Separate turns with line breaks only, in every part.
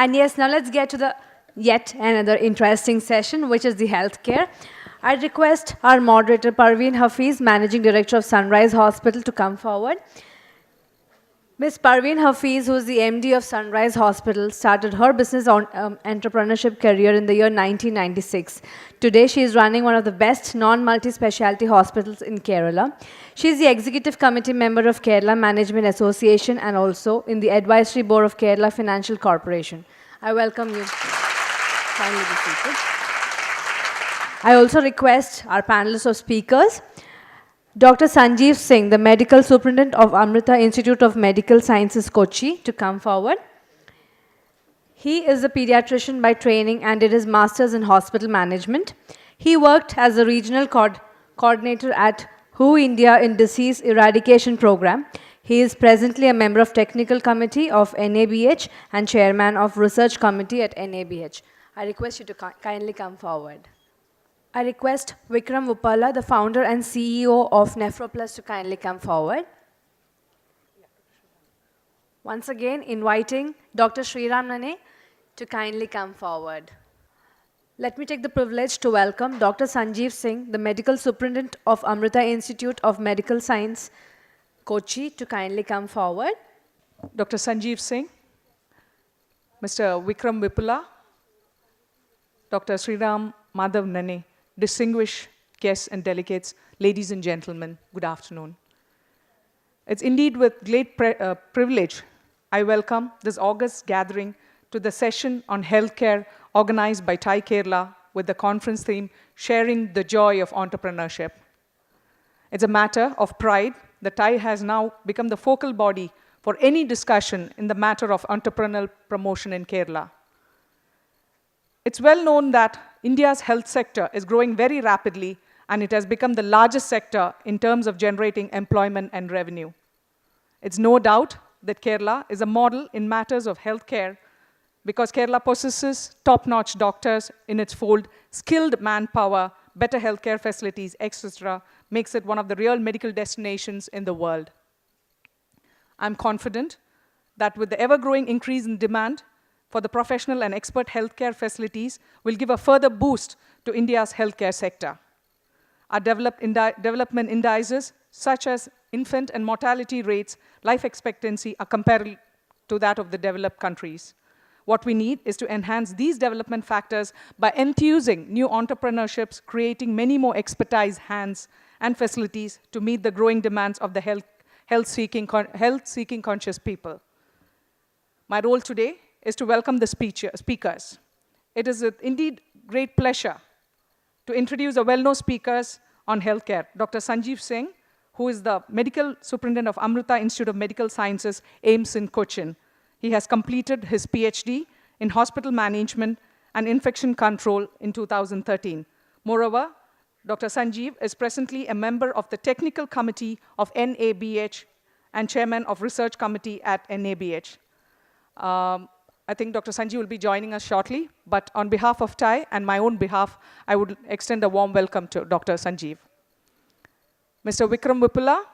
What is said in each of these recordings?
And yes, now let's get to the yet another interesting session, which is the healthcare. I request our moderator, Parveen Hafiz, Managing Director of Sunrise Hospital, to come forward. Ms. Parveen Hafiz, who is the MD of Sunrise Hospital, started her business entrepreneurship career in the year 1996. Today, she is running one of the best non-multi-specialty hospitals in Kerala. She is the Executive Committee member of Kerala Management Association and also in the Advisory Board of Kerala Financial Corporation. I welcome you. Kindly be seated. I also request our panelists of speakers, Dr. Sanjeev Singh, the Medical Superintendent of Amrita Institute of Medical Sciences, Kochi, to come forward. He is a pediatrician by training and did his master's in hospital management. He worked as a regional coordinator at WHO India in Disease Eradication Program. He is presently a member of Technical Committee of NABH and Chairman of Research Committee at NABH. I request you to kindly come forward. I request Vikram Uppala, the founder and CEO of NephroPlus, to kindly come forward. Once again, inviting Dr. Sriram Nane to kindly come forward. Let me take the privilege to welcome Dr. Sanjeev Singh, the Medical Superintendent of Amrita Institute of Medical Science, Kochi, to kindly come forward.
Dr. Sanjeev Singh, Mr. Vikram Uppala, Dr. Sriram Madhav Nane, distinguished guests and delegates, ladies and gentlemen, good afternoon. It's indeed with great privilege I welcome this August gathering to the session on healthcare organized by TiE Kerala with the conference theme, Sharing the Joy of Entrepreneurship. It's a matter of pride that TiE has now become the focal body for any discussion in the matter of entrepreneurial promotion in Kerala. It's well known that India's health sector is growing very rapidly, and it has become the largest sector in terms of generating employment and revenue. It's no doubt that Kerala is a model in matters of healthcare because Kerala possesses top-notch doctors in its fold, skilled manpower, better healthcare facilities, etc., makes it one of the real medical destinations in the world. I'm confident that with the ever-growing increase in demand for the professional and expert healthcare facilities will give a further boost to India's healthcare sector. Our development indices, such as infant and mortality rates, life expectancy, are comparable to that of the developed countries. What we need is to enhance these development factors by enthusing new entrepreneurships, creating many more expertise hands and facilities to meet the growing demands of the health-seeking conscious people. My role today is to welcome the speakers. It is indeed great pleasure to introduce a well-known speakers on healthcare, Dr. Sanjeev Singh, who is the Medical Superintendent of Amrita Institute of Medical Sciences, AIIMS in Cochin. He has completed his PhD in Hospital Management and Infection Control in 2013. Moreover, Dr. Sanjeev is presently a member of the Technical Committee of NABH and Chairman of Research Committee at NABH. I think Dr. Sanjeev will be joining us shortly, but on behalf of TiE and my own behalf, I would extend a warm welcome to Dr. Sanjeev. Mr. Vikram Uppala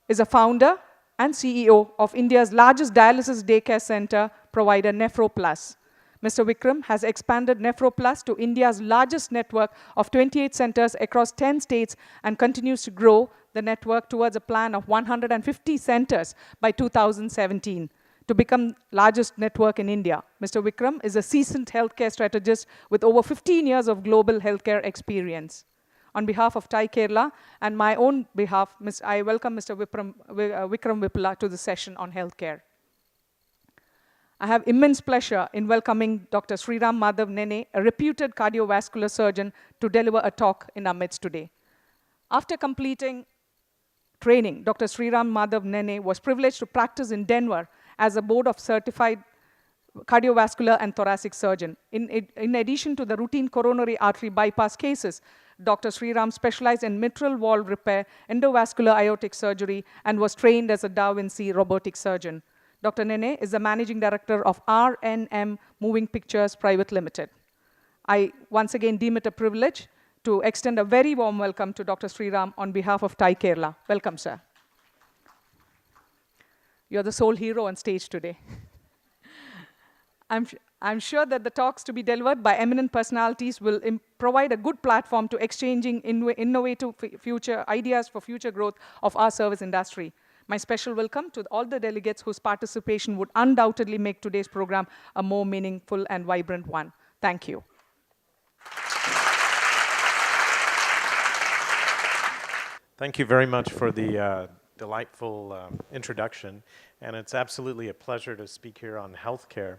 is a founder and CEO of India's largest dialysis daycare center provider, NephroPlus. Mr. Vikram has expanded NephroPlus to India's largest network of 28 centers across 10 states and continues to grow the network towards a plan of 150 centers by 2017. To become largest network in India. Mr. Vikram is a seasoned healthcare strategist with over 15 years of global healthcare experience. On behalf of TiE Kerala and my own behalf, I welcome Mr. Vikram Uppala to the session on healthcare. I have immense pleasure in welcoming Dr. Sriram Madhav Nane, a reputed cardiovascular surgeon, to deliver a talk in our midst today. After completing training, Dr. Sriram Madhav Nane was privileged to practice in Denver as a board of certified cardiovascular and thoracic surgeon. In addition to the routine coronary artery bypass cases, Dr. Sriram specialized in mitral valve repair, endovascular aortic surgery, and was trained as a Da Vinci robotic surgeon. Dr. Nane is the managing director of RNM Moving Pictures Private Limited. I once again deem it a privilege to extend a very warm welcome to Dr. Sriram on behalf of TiE Kerala. Welcome, sir. You're the sole hero on stage today. I'm sure that the talks to be delivered by eminent personalities will provide a good platform to exchanging innovative future ideas for future growth of our service industry. My special welcome to all the delegates whose participation would undoubtedly make today's program a more meaningful and vibrant one. Thank you.
Thank you very much for the delightful introduction, and it's absolutely a pleasure to speak here on healthcare.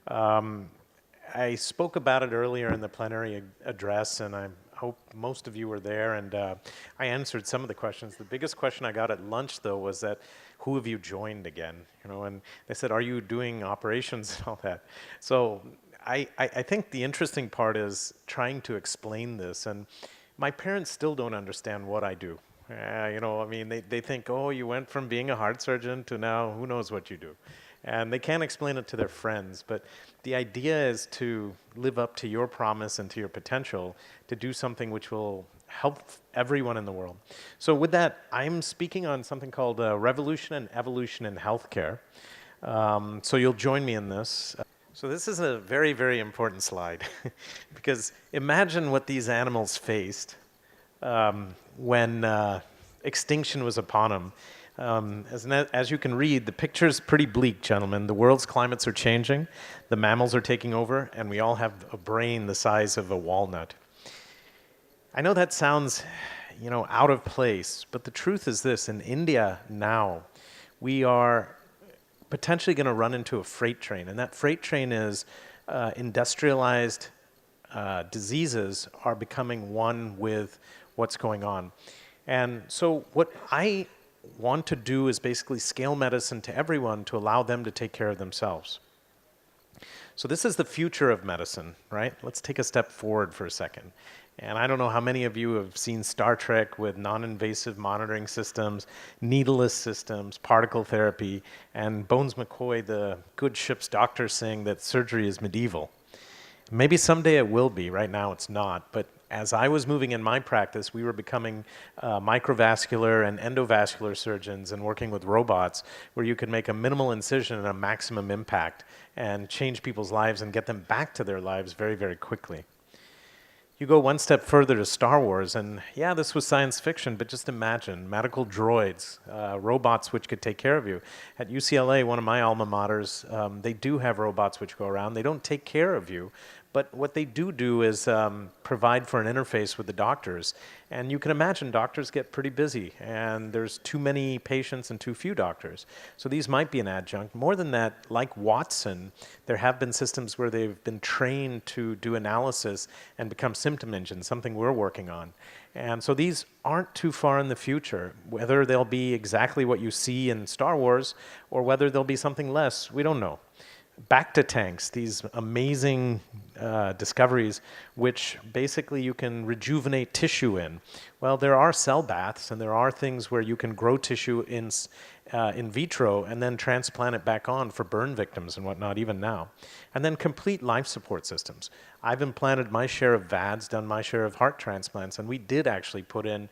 I spoke about it earlier in the plenary address, and I hope most of you were there, and I answered some of the questions. The biggest question I got at lunch, though, was that, who have you joined again? You know, and they said, are you doing operations and all that? So I think the interesting part is trying to explain this, and my parents still don't understand what I do. You know, I mean, they think, oh, you went from being a heart surgeon to now who knows what you do. And they can't explain it to their friends, but the idea is to live up to your promise and to your potential to do something which will help everyone in the world. So with that, I'm speaking on something called revolution and evolution in healthcare. So you'll join me in this. So this is a very, very important slide because imagine what these animals faced when extinction was upon them. As you can read, the picture's pretty bleak, gentlemen. The world's climates are changing, the mammals are taking over, and we all have a brain the size of a walnut. I know that sounds, you know, out of place, but the truth is this: in India now, we are potentially going to run into a freight train, and that freight train is industrialized diseases are becoming one with what's going on. And so what I want to do is basically scale medicine to everyone to allow them to take care of themselves. So this is the future of medicine, right? Let's take a step forward for a second. And I don't know how many of you have seen Star Trek with non-invasive monitoring systems, needleless systems, particle therapy, and Bones McCoy, the good ship's doctor, saying that surgery is medieval. Maybe someday it will be. Right now it's not. But as I was moving in my practice, we were becoming microvascular and endovascular surgeons and working with robots where you could make a minimal incision and a maximum impact and change people's lives and get them back to their lives very, very quickly. You go one step further to Star Wars, and yeah, this was science fiction, but just imagine medical droids, robots which could take care of you. At UCLA, one of my alma maters, they do have robots which go around. They don't take care of you, but what they do is provide for an interface with the doctors. And you can imagine doctors get pretty busy, and there's too many patients and too few doctors. So these might be an adjunct. More than that, like Watson, there have been systems where they've been trained to do analysis and become symptom engines, something we're working on. And so these aren't too far in the future. Whether they'll be exactly what you see in Star Wars or whether they'll be something less, we don't know. Back to tanks, these amazing discoveries which basically you can rejuvenate tissue in. Well, there are cell baths and there are things where you can grow tissue in vitro and then transplant it back on for burn victims and whatnot even now. And then complete life support systems. I've implanted my share of VADs, done my share of heart transplants, and we did actually put in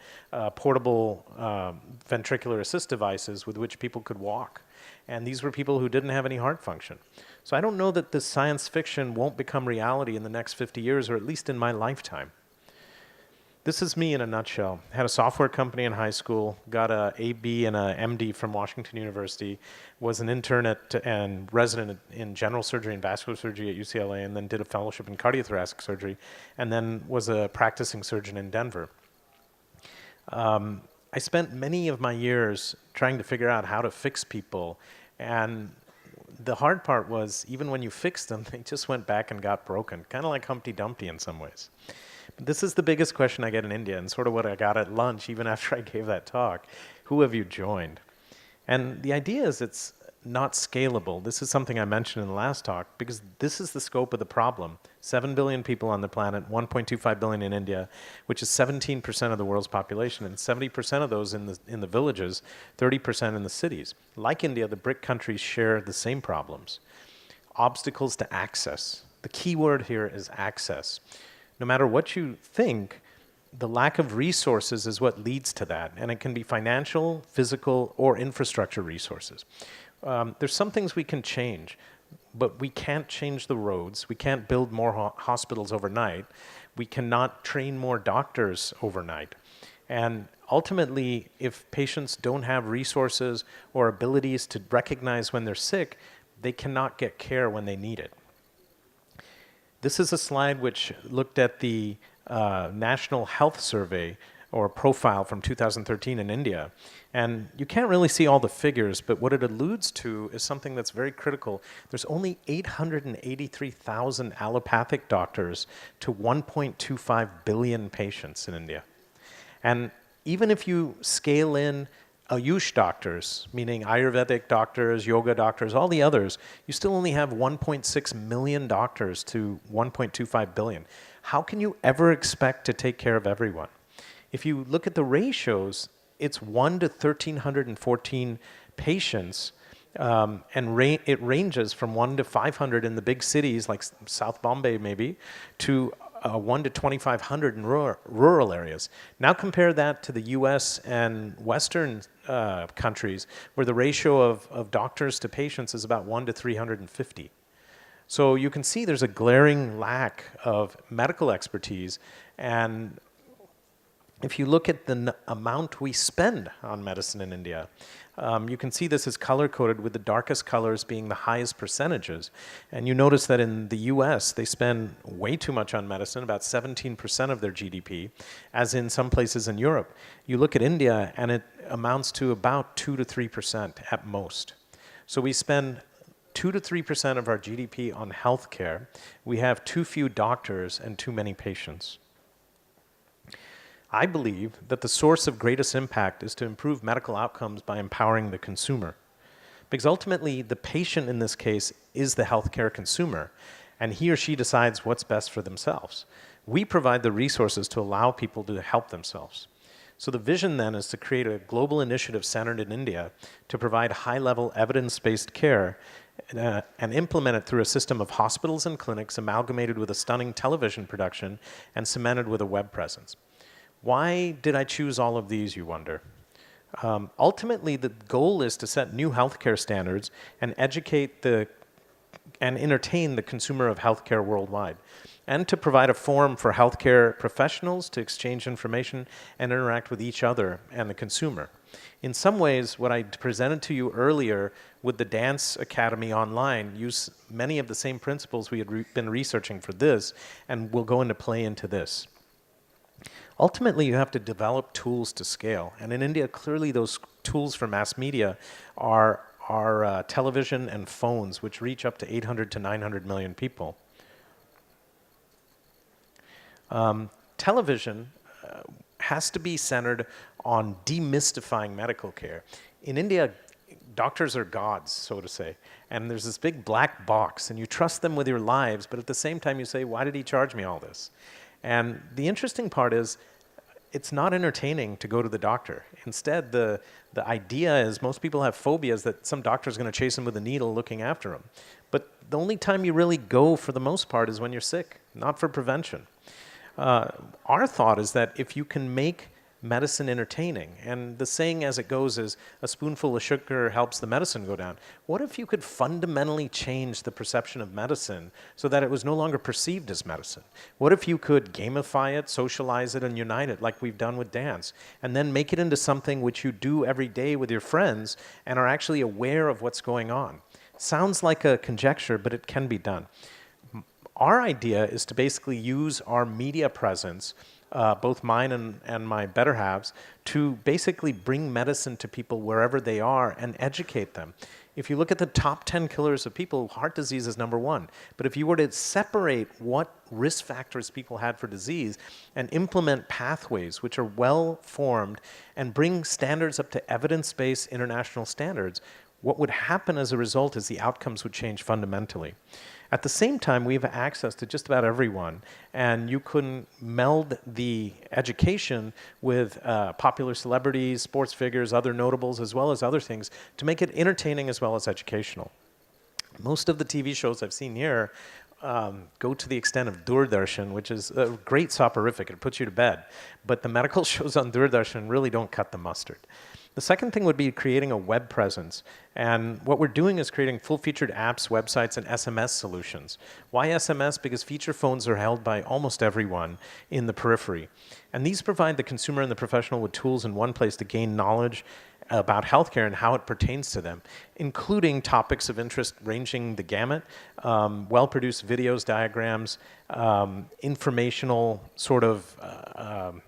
portable ventricular assist devices with which people could walk. And these were people who didn't have any heart function. So I don't know that this science fiction won't become reality in the next 50 years, or at least in my lifetime. This is me in a nutshell. Had a software company in high school, got a AB and a MD from Washington University, was an intern and resident in general surgery and vascular surgery at UCLA, and then did a fellowship in cardiothoracic surgery, and then was a practicing surgeon in Denver. I spent many of my years trying to figure out how to fix people, and the hard part was even when you fixed them, they just went back and got broken, kind of like Humpty Dumpty in some ways. But this is the biggest question I get in India, and sort of what I got at lunch even after I gave that talk. Who have you joined? And the idea is it's not scalable. This is something I mentioned in the last talk, because this is the scope of the problem. 7 billion people on the planet, 1.25 billion in India, which is 17% of the world's population, and 70% of those in the villages, 30% in the cities. Like India, the BRIC countries share the same problems. Obstacles to access. The key word here is access. No matter what you think, the lack of resources is what leads to that, and it can be financial, physical, or infrastructure resources. There's some things we can change. but we can't change the roads. We can't build more hospitals overnight. We cannot train more doctors overnight. And ultimately, if patients don't have resources or abilities to recognize when they're sick, they cannot get care when they need it. This is a slide which looked at the National Health Survey or profile from 2013 in India. And you can't really see all the figures, but what it alludes to is something that's very critical. There's only 883,000 allopathic doctors to 1.25 billion patients in India. And even if you scale in Ayush doctors, meaning Ayurvedic doctors, yoga doctors, all the others, you still only have 1.6 million doctors to 1.25 billion. How can you ever expect to take care of everyone? If you look at the ratios, it's 1 to 1,314 patients, and it ranges from 1 to 500 in the big cities like South Bombay maybe, to 1 to 2,500 in rural areas. Now compare that to the US and Western countries where the ratio of doctors to patients is about 1 to 350. So you can see there's a glaring lack of medical expertise, and if you look at the amount we spend on medicine in India, you can see this is color-coded with the darkest colors being the highest percentages. And you notice that in the US, they spend way too much on medicine, about 17% of their GDP, as in some places in Europe. You look at India, and it amounts to about 2 to 3% at most. So we spend 2 to 3% of our GDP on healthcare. We have too few doctors and too many patients. I believe that the source of greatest impact is to improve medical outcomes by empowering the consumer. Because ultimately, the patient in this case is the healthcare consumer, and he or she decides what's best for themselves. We provide the resources to allow people to help themselves. So the vision then is to create a global initiative centered in India to provide high-level evidence-based care and implement it through a system of hospitals and clinics amalgamated with a stunning television production and cemented with a web presence. Why did I choose all of these, you wonder? Ultimately, the goal is to set new healthcare standards and educate and entertain the consumer of healthcare worldwide, and to provide a forum for healthcare professionals to exchange information and interact with each other and the consumer. In some ways, what I presented to you earlier with the Dance Academy online use many of the same principles we had been researching for this and will go into play into this. Ultimately, you have to develop tools to scale. And in India, clearly those tools for mass media are television and phones, which reach up to 800 to 900 million people. Television has to be centered on demystifying medical care. In India, doctors are gods, so to say. And there's this big black box, and you trust them with your lives, but at the same time you say, why did he charge me all this? And the interesting part is, it's not entertaining to go to the doctor. Instead, the idea is most people have phobias that some doctor's going to chase them with a needle looking after them. But the only time you really go for the most part is when you're sick, not for prevention. Our thought is that if you can make medicine entertaining, and the saying as it goes is, a spoonful of sugar helps the medicine go down. What if you could fundamentally change the perception of medicine so that it was no longer perceived as medicine? What if you could gamify it, socialize it, and unite it like we've done with dance, and then make it into something which you do every day with your friends and are actually aware of what's going on? Sounds like a conjecture, but it can be done. Our idea is to basically use our media presence, both mine and my better halves, to basically bring medicine to people wherever they are and educate them. If you look at the top 10 killers of people, heart disease is number one. But if you were to separate what risk factors people had for disease and implement pathways which are well formed and bring standards up to evidence-based international standards, what would happen as a result is the outcomes would change fundamentally. At the same time, we have access to just about everyone, and you can meld the education with popular celebrities, sports figures, other notables, as well as other things to make it entertaining as well as educational. Most of the TV shows I've seen here go to the extent of Doordarshan, which is a great soporific. It puts you to bed. But the medical shows on Doordarshan really don't cut the mustard. The second thing would be creating a web presence. And what we're doing is creating full-featured apps, websites, and SMS solutions. Why SMS? Because feature phones are held by almost everyone in the periphery. And these provide the consumer and the professional with tools in one place to gain knowledge about healthcare and how it pertains to them, including topics of interest ranging the gamut, well-produced videos, diagrams, informational sort of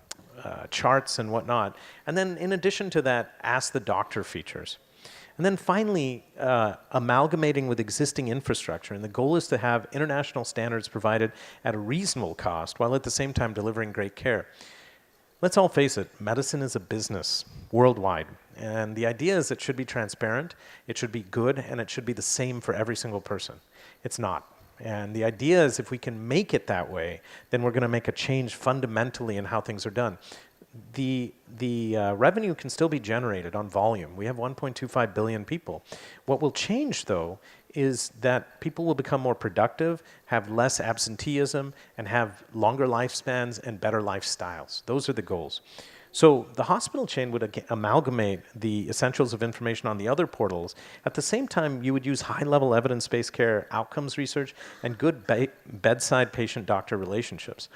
charts and whatnot. And then in addition to that, ask the doctor features. And then finally, amalgamating with existing infrastructure. And the goal is to have international standards provided at a reasonable cost while at the same time delivering great care. Let's all face it, medicine is a business worldwide. And the idea is it should be transparent, it should be good, and it should be the same for every single person. It's not. And the idea is if we can make it that way, then we're going to make a change fundamentally in how things are done. The revenue can still be generated on volume. We have 1.25 billion people. What will change, though, is that people will become more productive, have less absenteeism, and have longer lifespans and better lifestyles. Those are the goals. So the hospital chain would amalgamate the essentials of information on the other portals. At the same time, you would use high-level evidence-based care, outcomes research, and good bedside patient-doctor relationships.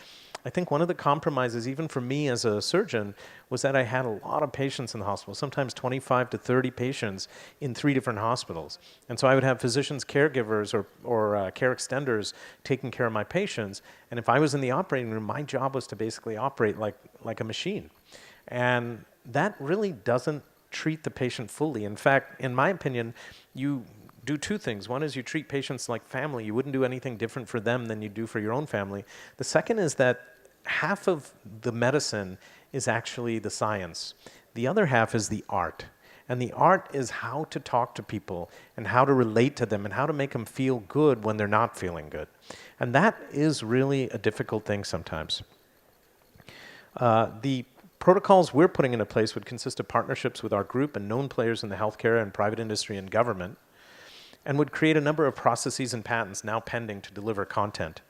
I think one of the compromises, even for me as a surgeon, was that I had a lot of patients in the hospital, sometimes 25 to 30 patients in 3 different hospitals. And so I would have physicians, caregivers, or care extenders taking care of my patients. And if I was in the operating room, my job was to basically operate like a machine. And that really doesn't treat the patient fully. In fact, in my opinion, you do two things. One is you treat patients like family. You wouldn't do anything different for them than you do for your own family. The second is that half of the medicine is actually the science. The other half is the art. And the art is how to talk to people and how to relate to them and how to make them feel good when they're not feeling good. And that is really a difficult thing sometimes. The protocols we're putting into place would consist of partnerships with our group and known players in the healthcare and private industry and government, and would create a number of processes and patents now pending to deliver content.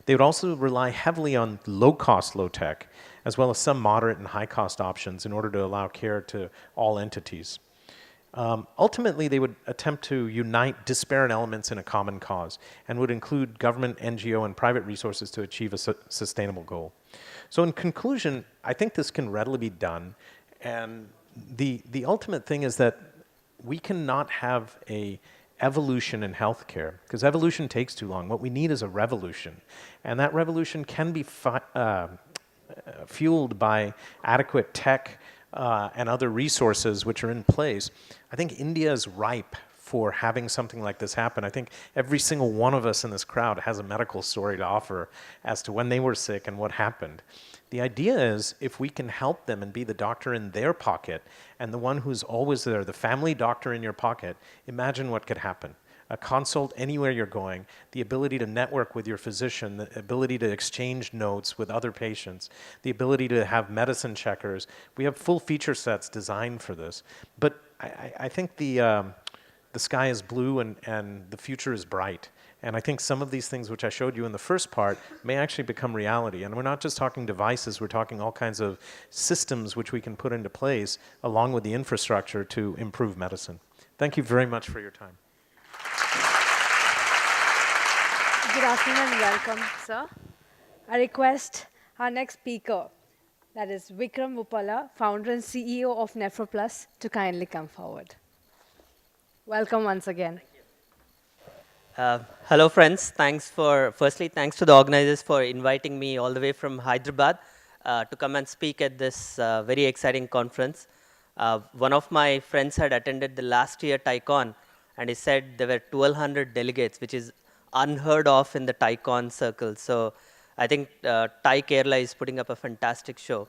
They would also rely heavily on low-cost, low-tech, as well as some moderate and high-cost options in order to allow care to all entities. Ultimately, they would attempt to unite disparate elements in a common cause and would include government, NGO, and private resources to achieve a sustainable goal. So in conclusion, I think this can readily be done. And the ultimate thing is that we cannot have a evolution in healthcare, because evolution takes too long. What we need is a revolution. And that revolution can be fueled by adequate tech and other resources which are in place. I think India is ripe for having something like this happen. I think every single one of us in this crowd has a medical story to offer as to when they were sick and what happened. The idea is if we can help them and be the doctor in their pocket and the one who's always there, the family doctor in your pocket, imagine what could happen. A consult anywhere you're going, the ability to network with your physician, the ability to exchange notes with other patients, the ability to have medicine checkers. We have full feature sets designed for this. But I think the sky is blue and the future is bright. And I think some of these things which I showed you in the first part may actually become reality. And we're not just talking devices, we're talking all kinds of systems which we can put into place along with the infrastructure to improve medicine. Thank you very much for your time.
Good afternoon and welcome, sir. I request our next speaker, that is Vikram Vuppala, founder and CEO of mp4, to kindly come forward. Welcome once again.
Hello, friends. Firstly, thanks to the organizers for inviting me all the way from Hyderabad to come and speak at this very exciting conference. One of my friends had attended the last year TICON, and he said there were 1,200 delegates, which is unheard of in the TICON circle. So I think Thai Kerala is putting up a fantastic show.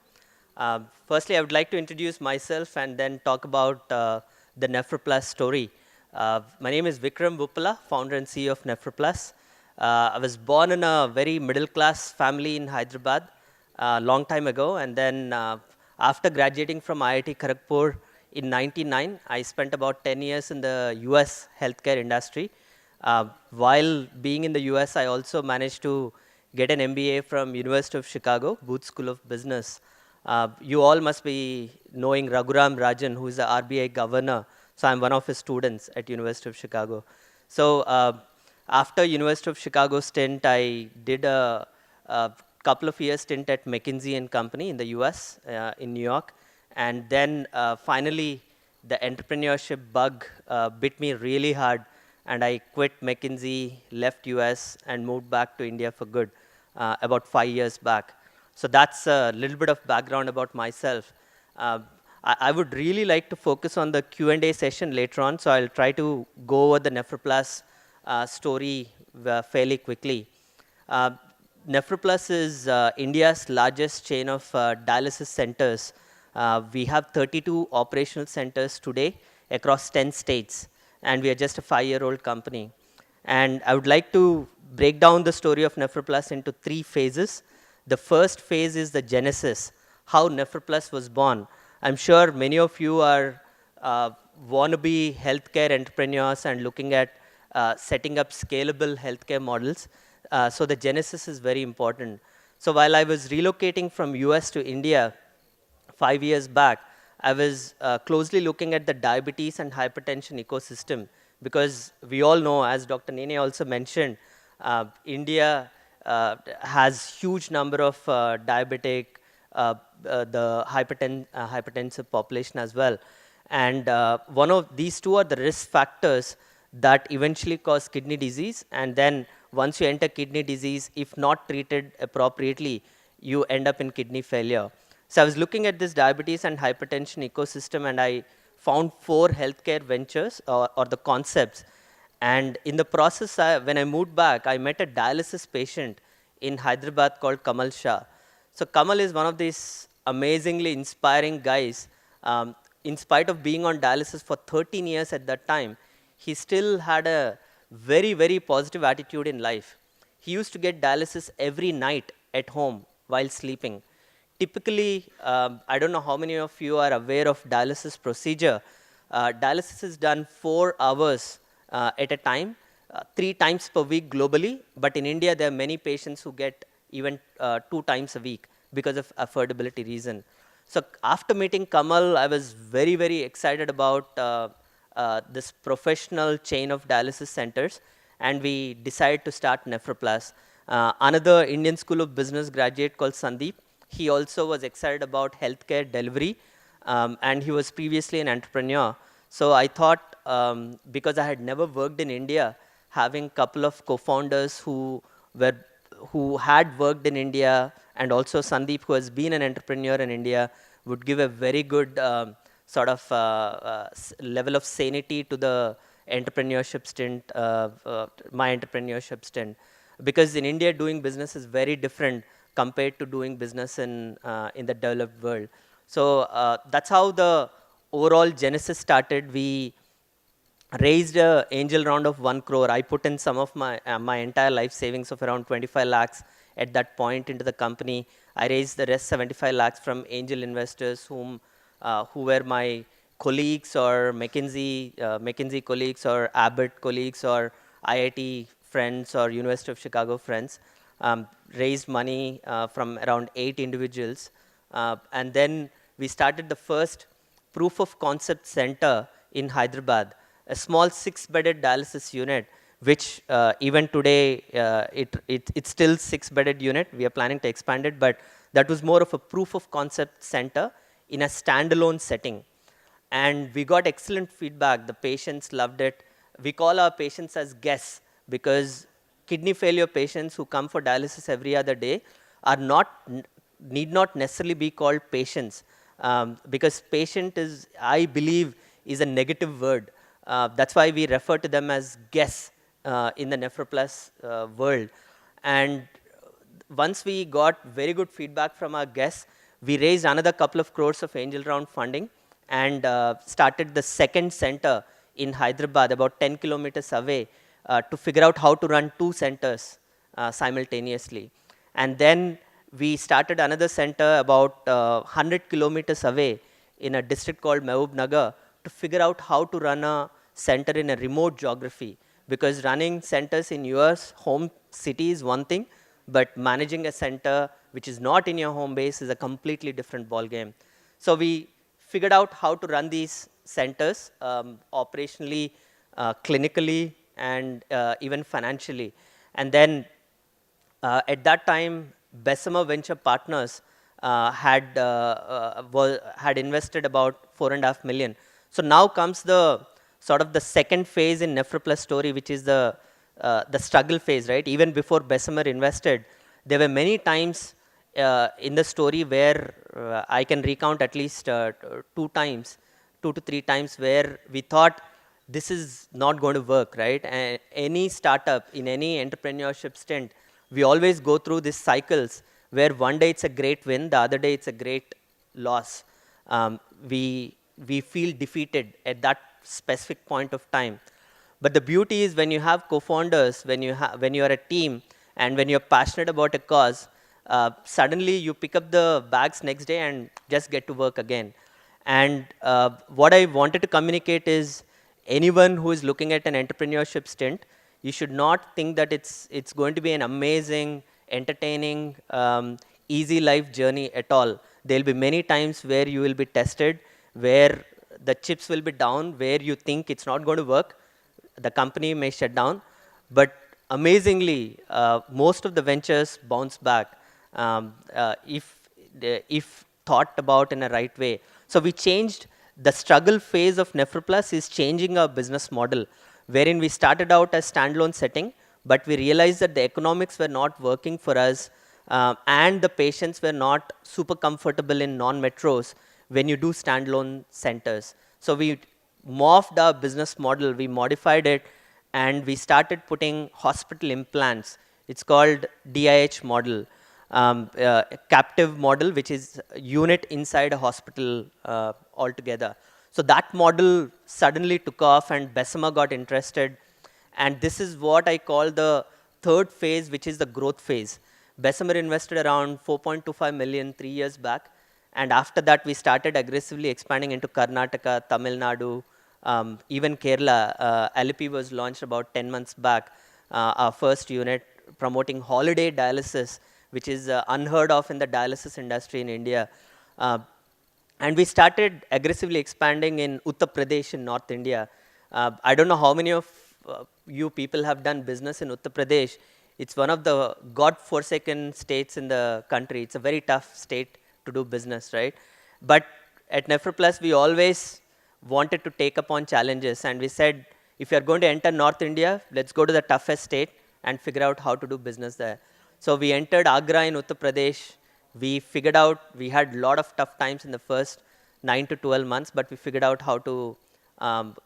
Firstly, I would like to introduce myself and then talk about the mp4 story. My name is Vikram Vuppala, founder and CEO of mp4. I was born in a very middle-class family in Hyderabad a long time ago, and then after graduating from IIT Kharagpur in '99, I spent about 10 years in the US healthcare industry. While being in the US, I also managed to get an MBA from University of Chicago, Booth School of Business. You all must be knowing Raghuram Rajan, who is the RBI governor. So I'm one of his students at University of Chicago. So after University of Chicago stint, I did a couple of years stint at McKinsey and Company in the US, in New York. And then finally, the entrepreneurship bug bit me really hard. And I quit McKinsey, left US, and moved back to India for good about 5 years back. So that's a little bit of background about myself. I would really like to focus on the Q&A session later on, so I'll try to go over the NephroPlus story fairly quickly. Uh, NephroPlus is India's largest chain of dialysis centers. We have 32 operational centers today across 10 states, and we are just a 5-year-old company. And I would like to break down the story of NephroPlus into 3 phases. The first phase is the genesis, how NephroPlus was born. I'm sure many of you are wannabe healthcare entrepreneurs and looking at setting up scalable healthcare models. So the genesis is very important. So while I was relocating from US to India 5 years back, I was closely looking at the diabetes and hypertension ecosystem because we all know, as Dr. Nene also mentioned, India has huge number of diabetic, the hypertensive population as well. And one of these two are the risk factors that eventually cause kidney disease. And then once you enter kidney disease, if not treated appropriately, you end up in kidney failure. So I was looking at this diabetes and hypertension ecosystem, and I found 4 healthcare ventures or the concepts. And in the process, when I moved back, I met a dialysis patient in Hyderabad called Kamal Shah. So Kamal is one of these amazingly inspiring guys. In spite of being on dialysis for 13 years at that time, he still had a very, very positive attitude in life. He used to get dialysis every night at home while sleeping. Typically, I don't know how many of you are aware of dialysis procedure. Dialysis is done 4 hours at a time, 3 times per week globally. But in India, there are many patients who get even 2 times a week because of affordability reason. So after meeting Kamal, I was very, very excited about this professional chain of dialysis centers, and we decided to start NephroPlus. Another Indian School of Business graduate called Sandeep, he also was excited about healthcare delivery, and he was previously an entrepreneur. So I thought, because I had never worked in India, having a couple of co-founders who had worked in India, and also Sandeep, who has been an entrepreneur in India, would give a very good sort of level of sanity to the entrepreneurship stint, my entrepreneurship stint. Because in India, doing business is very different compared to doing business in the developed world. So that's how the overall genesis started. We raised an angel round of 1 crore. I put in some of my entire life savings of around 25 lakhs at that point into the company. I raised the rest 75 lakhs from angel investors who were my colleagues or McKinsey colleagues or Abbott colleagues or IIT friends or University of Chicago friends. Raised money from around 8 individuals. And then we started the first proof of concept center in Hyderabad, a small 6-bedded dialysis unit, which even today, it's still 6-bedded unit. We are planning to expand it, but that was more of a proof of concept center in a standalone setting. And we got excellent feedback. The patients loved it. We call our patients as guests because kidney failure patients who come for dialysis every other day are need not necessarily be called patients, because patient is, I believe, is a negative word. That's why we refer to them as guests in the NephroPlus world. And once we got very good feedback from our guests, we raised another couple of crores of angel round funding and started the second center in Hyderabad, about 10 kilometers away, to figure out how to run 2 centers simultaneously. And then we started another center about 100 kilometers away in a district called Mehboob Nagar to figure out how to run a center in a remote geography. Because running centers in your home city is one thing, but managing a center which is not in your home base, is a completely different ballgame. So we figured out how to run these centers operationally, clinically, and even financially. And then at that time, Bessemer Venture Partners had invested about 4.5 million. So now comes the sort of the second phase in Nephroplus story, which is the struggle phase, right? Even before Bessemer invested, there were many times in the story where I can recount at least 2 to 3 times where we thought this is not going to work, right? And any startup in any entrepreneurship stint, we always go through these cycles where one day it's a great win, the other day it's a great loss. We feel defeated at that specific point of time. But the beauty is when you have co-founders, when you are a team, and when you're passionate about a cause, suddenly you pick up the bags next day and just get to work again. And what I wanted to communicate is anyone who is looking at an entrepreneurship stint, you should not think that it's going to be an amazing, entertaining, easy life journey at all. There'll be many times where you will be tested, where the chips will be down, where you think it's not going to work. The company may shut down, but amazingly, most of the ventures bounce back if thought about in a right way. So we changed the struggle phase of Nephroplus is changing our business model, wherein we started out as standalone setting, but we realized that the economics were not working for us, and the patients were not super comfortable in non-metros when you do standalone centers. So we morphed our business model, we modified it, and we started putting hospital implants. It's called DIH model, a captive model, which is a unit inside a hospital altogether. So that model suddenly took off, and Bessemer got interested. And this is what I call the third phase, which is the growth phase. Bessemer invested around 4.25 million 3 years back. And after that, we started aggressively expanding into Karnataka, Tamil Nadu, even Kerala. LP was launched about 10 months back, our first unit promoting holiday dialysis, which is unheard of in the dialysis industry in India. And we started aggressively expanding in Uttar Pradesh in North India. I don't know how many of you people have done business in Uttar Pradesh. It's one of the God-forsaken states in the country. It's a very tough state to do business, right? But at Nephroplus, we always wanted to take upon challenges. And we said, if you're going to enter North India, let's go to the toughest state and figure out how to do business there. So we entered Agra in Uttar Pradesh. We figured out, we had a lot of tough times in the first 9 to 12 months, but we figured out how to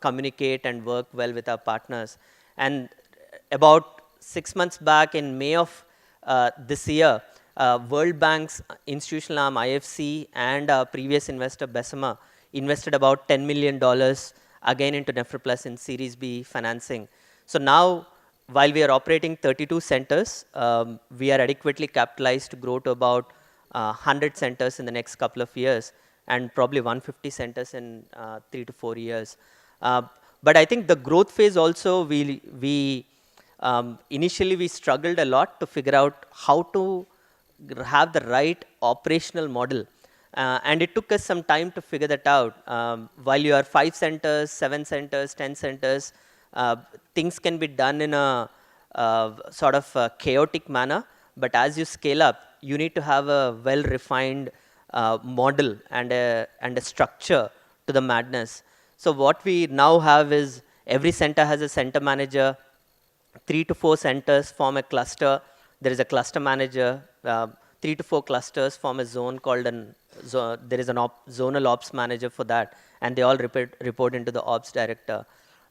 communicate and work well with our partners. And about 6 months back in May of this year, World Bank's institutional arm, IFC, and our previous investor, Bessemer, invested about $10 million again into Nephroplus in Series B financing. So now, while we are operating 32 centers, we are adequately capitalized to grow to about 100 centers in the next couple of years, and probably 150 centers in 3 to 4 years. But I think the growth phase also, initially we struggled a lot to figure out how to have the right operational model. And it took us some time to figure that out. While you are 5 centers, 7 centers, 10 centers, things can be done in a sort of a chaotic manner. But as you scale up, you need to have a well-refined model and a structure to the madness. So what we now have is every center has a center manager. 3 to 4 centers form a cluster. There is a cluster manager. 3 to 4 clusters form a zone called there is an zonal ops manager for that, and they all report into the ops director.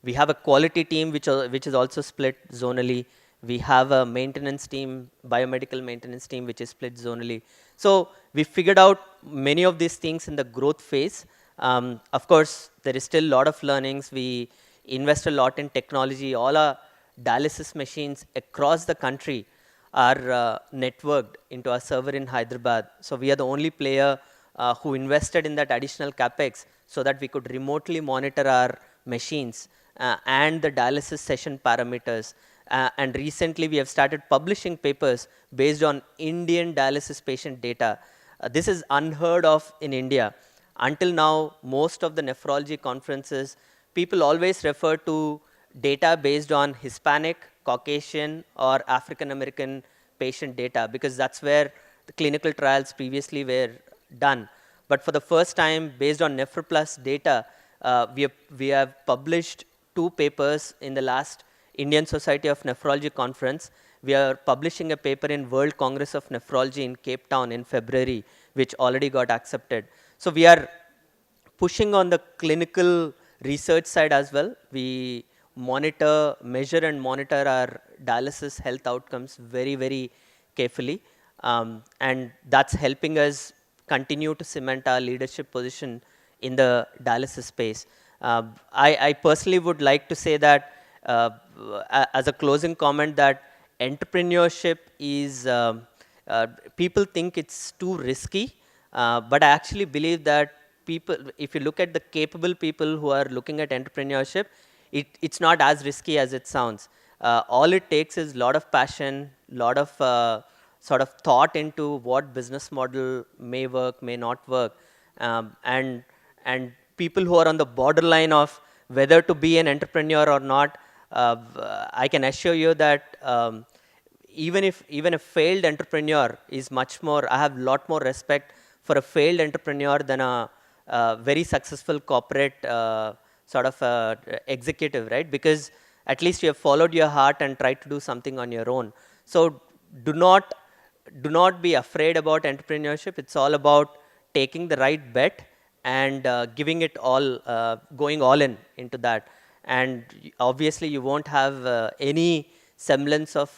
We have a quality team which is also split zonally. We have a maintenance team, biomedical maintenance team, which is split zonally. So we figured out many of these things in the growth phase. Of course, there is still a lot of learnings. We invest a lot in technology. All our dialysis machines across the country are networked into our server in Hyderabad. So we are the only player who invested in that additional capex so that we could remotely monitor our machines and the dialysis session parameters. And recently, we have started publishing papers based on Indian dialysis patient data. This is unheard of in India. Until now, most of the nephrology conferences, people always refer to data based on Hispanic, Caucasian, or African American patient data, because that's where the clinical trials previously were done. But for the first time, based on NephroPlus data, we have published 2 papers in the last Indian Society of Nephrology conference. We are publishing a paper in World Congress of Nephrology in Cape Town in February, which already got accepted. So we are pushing on the clinical research side as well. We measure and monitor our dialysis health outcomes very, very carefully. And that's helping us continue to cement our leadership position in the dialysis space. I personally would like to say that as a closing comment, that entrepreneurship is, people think it's too risky, but I actually believe that people, if you look at the capable people who are looking at entrepreneurship, it's not as risky as it sounds. All it takes is a lot of passion, lot of sort of thought into what business model may work, may not work, and people who are on the borderline of whether to be an entrepreneur or not. I can assure you that even a failed entrepreneur is much more. I have a lot more respect for a failed entrepreneur than a very successful corporate sort of executive, right? Because at least you have followed your heart and tried to do something on your own. So do not be afraid about entrepreneurship. It's all about taking the right bet and giving it all, going all in into that. And obviously, you won't have any semblance of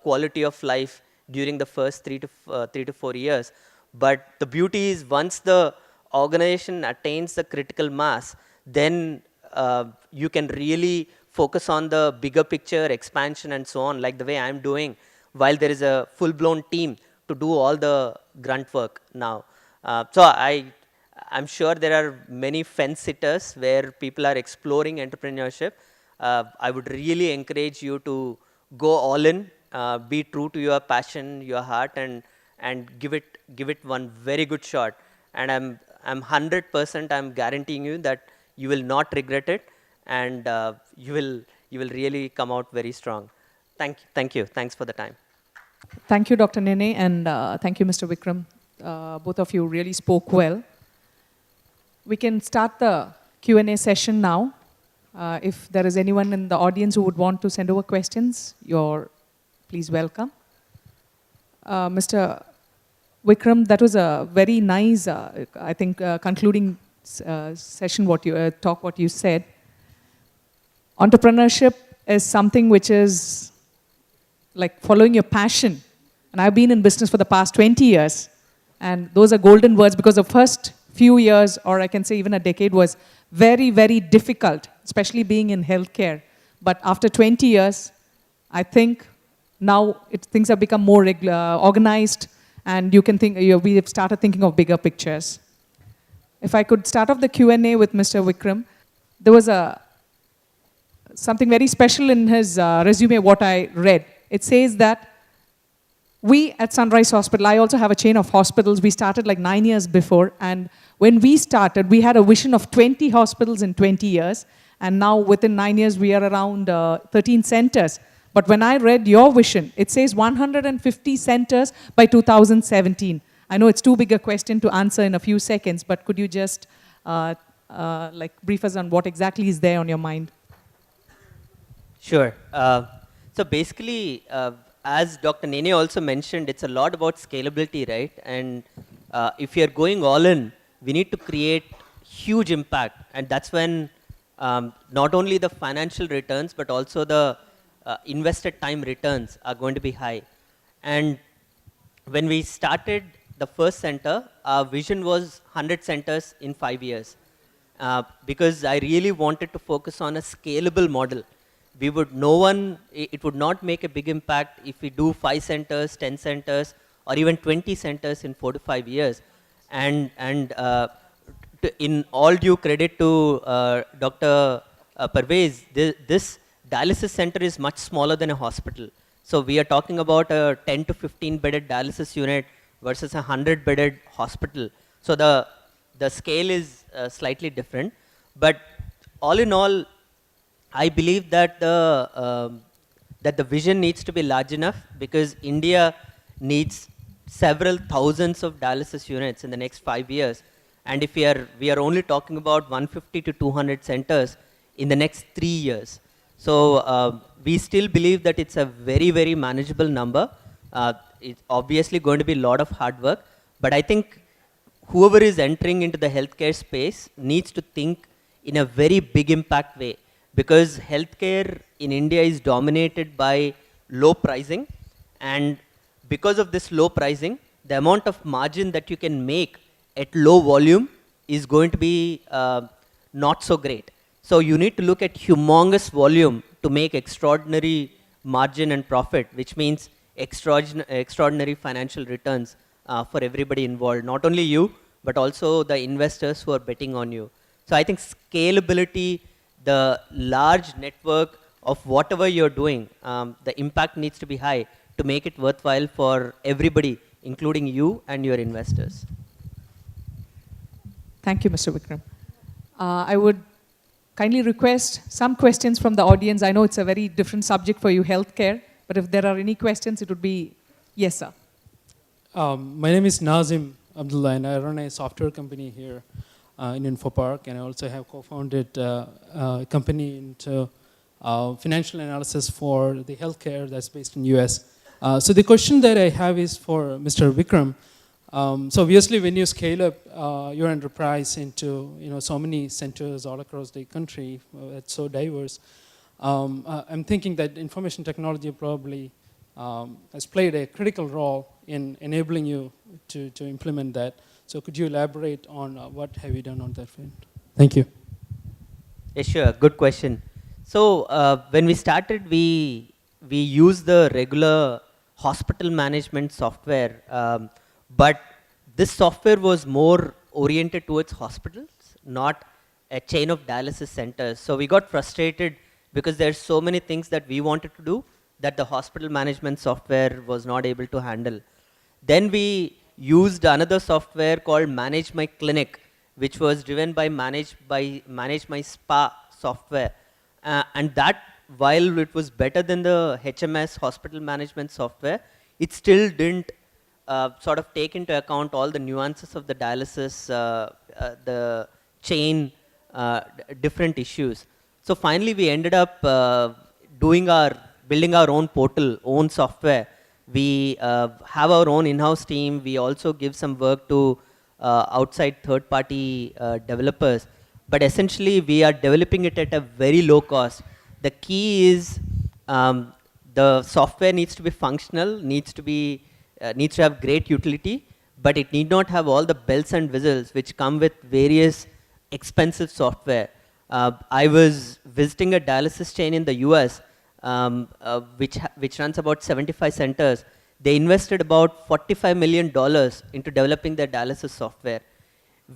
quality of life during the first 3 to 4 years. But the beauty is, once the organization attains the critical mass, then you can really focus on the bigger picture, expansion, and so on, like the way I'm doing, while there is a full-blown team to do all the grunt work now. So I'm sure there are many fence sitters where people are exploring entrepreneurship. I would really encourage you to go all in, be true to your passion, your heart, and give it one very good shot. And I'm 100%, I'm guaranteeing you that you will not regret it, and you will really come out very strong. Thank you. Thanks for the time.
Thank you, Dr. Nene, and thank you, Mr. Vikram. Both of you really spoke well. We can start the Q&A session now. If there is anyone in the audience who would want to send over questions, you're please welcome. Mr. Vikram, that was a very nice, I think, concluding session, what you said. Entrepreneurship is something which is like following your passion. And I've been in business for the past 20 years. And those are golden words, because the first few years, or I can say even a decade, was very, very difficult, especially being in healthcare. But after 20 years, I think now things have become more organized, and you can think, we have started thinking of bigger pictures. If I could start off the Q&A with Mr. Vikram, there was something very special in his resume, what I read. It says that we at Sunrise Hospital, I also have a chain of hospitals, we started like 9 years before, and when we started, we had a vision of 20 hospitals in 20 years, and now within 9 years, we are around 13 centers. But when I read your vision, it says 150 centers by 2017. I know it's too big a question to answer in a few seconds, but could you just like brief us on what exactly is there on your mind?
Sure. So basically, as Dr. Nene also mentioned, it's a lot about scalability, right? And if you're going all in, we need to create huge impact. And that's when not only the financial returns, but also the invested time returns are going to be high. And when we started the first center, our vision was 100 centers in 5 years. Because I really wanted to focus on a scalable model. It would not make a big impact if we do 5 centers, 10 centers, or even 20 centers in 4 to 5 years. And in all due credit to Dr. Parvez, dialysis center is much smaller than a hospital. So we are talking about a 10 to 15 bedded dialysis unit versus a 100 bedded hospital. So the scale is slightly different. But all in all, I believe that the vision needs to be large enough because India needs several thousands of dialysis units in the next 5 years. And if we are only talking about 150 to 200 centers in the next 3 years. So we still believe that it's a very, very manageable number. It's obviously going to be a lot of hard work, but I think whoever is entering into the healthcare space needs to think in a very big impact way, because healthcare in India is dominated by low pricing, and because of this low pricing, the amount of margin that you can make at low volume is going to be not so great. So you need to look at humongous volume to make extraordinary margin and profit, which means extraordinary financial returns for everybody involved, not only you, but also the investors who are betting on you. So I think scalability, the large network of whatever you're doing, the impact needs to be high to make it worthwhile for everybody, including you and your investors.
Thank you, Mr. Vikram. I would kindly request some questions from the audience. I know it's a very different subject for you, healthcare, but if there are any questions, it would be, yes, sir.
My name is Nazim Abdullah, and I run a software company here in InfoPark, and I also have co-founded a company into financial analysis for the healthcare that's based in US. So the question that I have is for Mr. Vikram. So obviously, when you scale up your enterprise into so many centers all across the country, it's so diverse. I'm thinking that information technology probably has played a critical role in enabling you to implement that. So could you elaborate on what have you done on that front? Thank you.
Yeah, sure. Good question. So when we started, we used the regular hospital management software, but this software was more oriented towards hospitals, not a chain of dialysis centers. So we got frustrated because there's so many things that we wanted to do that the hospital management software was not able to handle. Then we used another software called Manage My Clinic, which was driven by Manage My Spa software. And that, while it was better than the HMS hospital management software, it still didn't sort of take into account all the nuances of the dialysis, the chain, different issues. So finally, we ended up building our own portal, own software. We have our own in-house team. We also give some work to outside third-party developers. But essentially, we are developing it at a very low cost. The key is the software needs to be functional, needs to have great utility, but it need not have all the bells and whistles which come with various expensive software. I was visiting a dialysis chain in the US, which runs about 75 centers. They invested about $45 million into developing their dialysis software.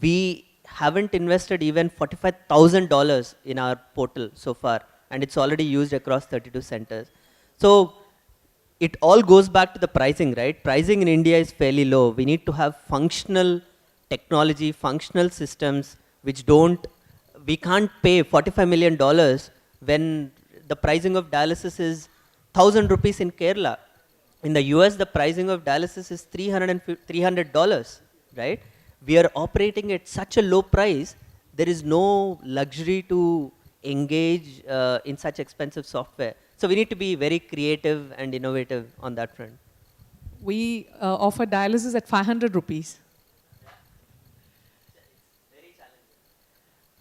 We haven't invested even $45,000 in our portal so far, and it's already used across 32 centers. So it all goes back to the pricing, right? Pricing in India is fairly low. We need to have functional technology, functional systems, we can't pay $45 million when the pricing of dialysis is 1,000 rupees in Kerala. In the US, the pricing of dialysis is $300, right? We are operating at such a low price, there is no luxury to engage in such expensive software. So we need to be very creative and innovative on that front.
We offer dialysis at 500 rupees.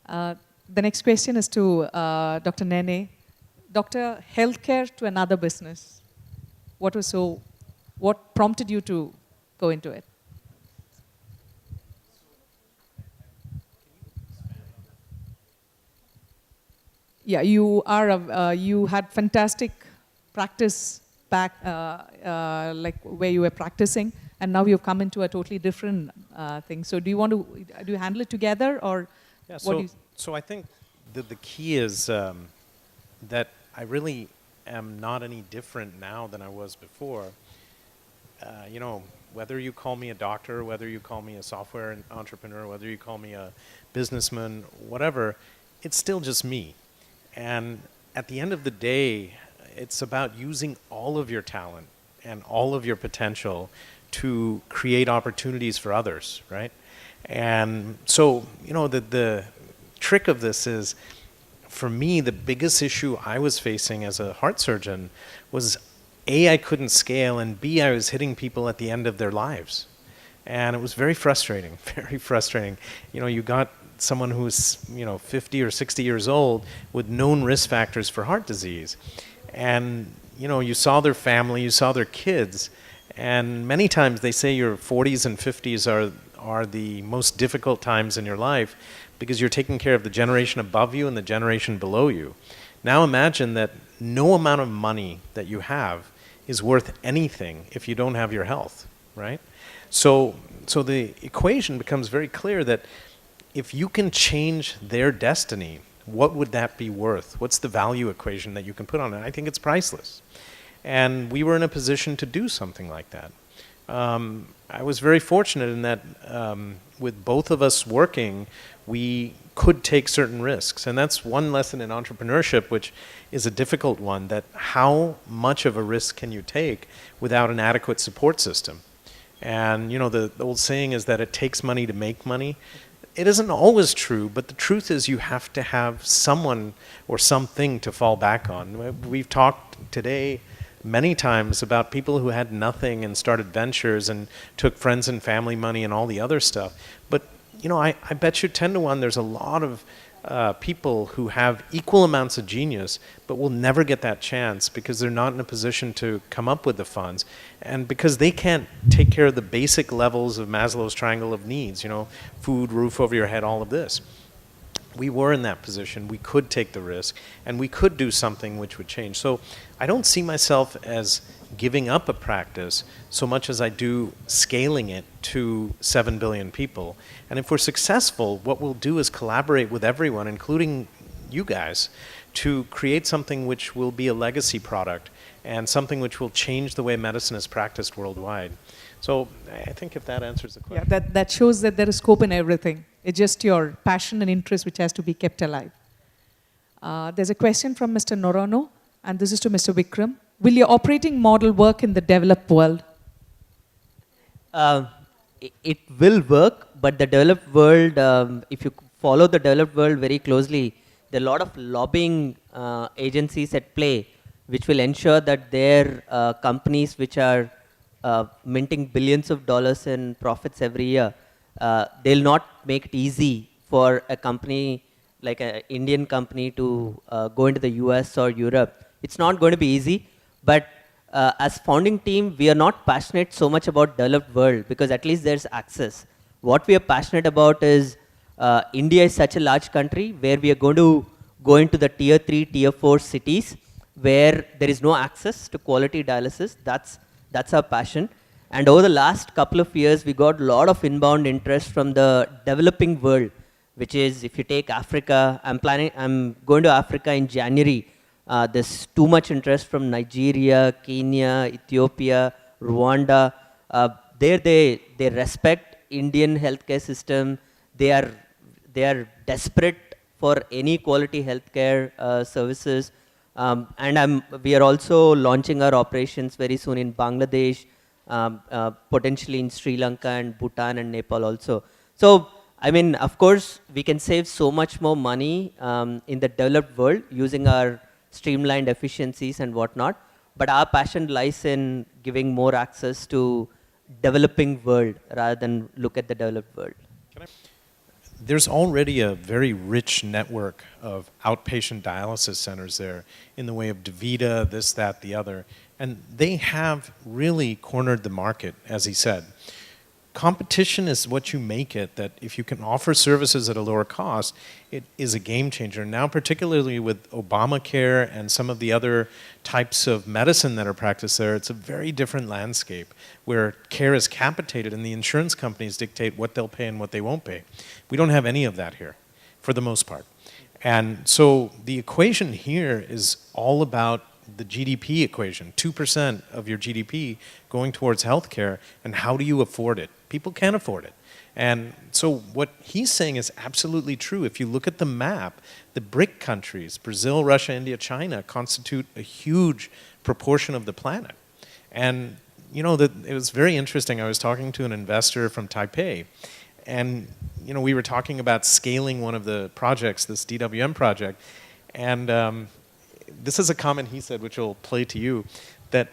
The next question is to Dr. Nene. Doctor, healthcare to another business. What prompted you to go into it? Yeah, you had fantastic practice back, like where you were practicing, and now you've come into a totally different thing. So do you handle it together, or
Yeah,
what do you?
so I think the key is that I really am not any different now than I was before. You know, whether you call me a doctor, whether you call me a software entrepreneur, whether you call me a businessman, whatever, it's still just me. And at the end of the day, it's about using all of your talent and all of your potential to create opportunities for others, right? And so, you know, the trick of this is, for me, the biggest issue I was facing as a heart surgeon was A, I couldn't scale, and B, I was hitting people at the end of their lives. And it was very frustrating, very frustrating. You know, you got someone who's, you know, 50 or 60 years old with known risk factors for heart disease. And, you know, you saw their family, you saw their kids, and many times they say your 40s and 50s are the most difficult times in your life because you're taking care of the generation above you and the generation below you. Now imagine that no amount of money that you have is worth anything if you don't have your health, right? So the equation becomes very clear that if you can change their destiny, what would that be worth? What's the value equation that you can put on it? I think it's priceless. And we were in a position to do something like that. I was very fortunate in that with both of us working, we could take certain risks. And that's one lesson in entrepreneurship, which is a difficult one, that how much of a risk can you take without an adequate support system? And, you know, the old saying is that it takes money to make money. It isn't always true, but the truth is you have to have someone or something to fall back on. We've talked today many times about people who had nothing and started ventures and took friends and family money and all the other stuff. But, you know, I bet you 10 to 1 there's a lot of people who have equal amounts of genius but will never get that chance because they're not in a position to come up with the funds, and because they can't take care of the basic levels of Maslow's triangle of needs, you know, food, roof over your head, all of this. We were in that position. We could take the risk, and we could do something which would change. So I don't see myself as giving up a practice so much as I do scaling it to 7 billion people. And if we're successful, what we'll do is collaborate with everyone, including you guys, to create something which will be a legacy product and something which will change the way medicine is practiced worldwide. So I think if that answers the question.
Yeah, that shows that there is scope in everything. It's just your passion and interest which has to be kept alive. There's a question from Mr. Norano, and this is to Mr. Vikram. Will your operating model work in the developed world?
It will work, but the developed world, if you follow the developed world very closely, there are a lot of lobbying agencies at play which will ensure that their companies which are minting billions of dollars in profits every year, they'll not make it easy for a company like an Indian company to go into the US or Europe. It's not going to be easy, but as founding team, we are not passionate so much about developed world because at least there's access. What we are passionate about is India is such a large country where we are going to go into the tier 3, tier 4 cities where there is no access to quality dialysis. That's our passion. And over the last couple of years, we got a lot of inbound interest from the developing world, which is, if you take Africa, I'm going to Africa in January. There's too much interest from Nigeria, Kenya, Ethiopia, Rwanda. There they respect Indian healthcare system. They are desperate for any quality healthcare services. And we are also launching our operations very soon in Bangladesh, potentially in Sri Lanka and Bhutan and Nepal also. So, I mean, of course, we can save so much more money in the developed world using our streamlined efficiencies and whatnot. But our passion lies in giving more access to developing world rather than look at the developed world.
There's already a very rich network of outpatient dialysis centers there in the way of DaVita, this, that, the other. And they have really cornered the market, as he said. Competition is what you make it, that if you can offer services at a lower cost, it is a game changer. Now, particularly with Obamacare and some of the other types of medicine that are practiced there, it's a very different landscape where care is capitated and the insurance companies dictate what they'll pay and what they won't pay. We don't have any of that here, for the most part. And so the equation here is all about the GDP equation, 2% of your GDP going towards healthcare, and how do you afford it? People can't afford it. And so what he's saying is absolutely true. If you look at the map, the BRIC countries, Brazil, Russia, India, China, constitute a huge proportion of the planet. And you know, it was very interesting. I was talking to an investor from Taipei, and you know, we were talking about scaling one of the projects, this DWM project, and this is a comment he said, which will play to you, that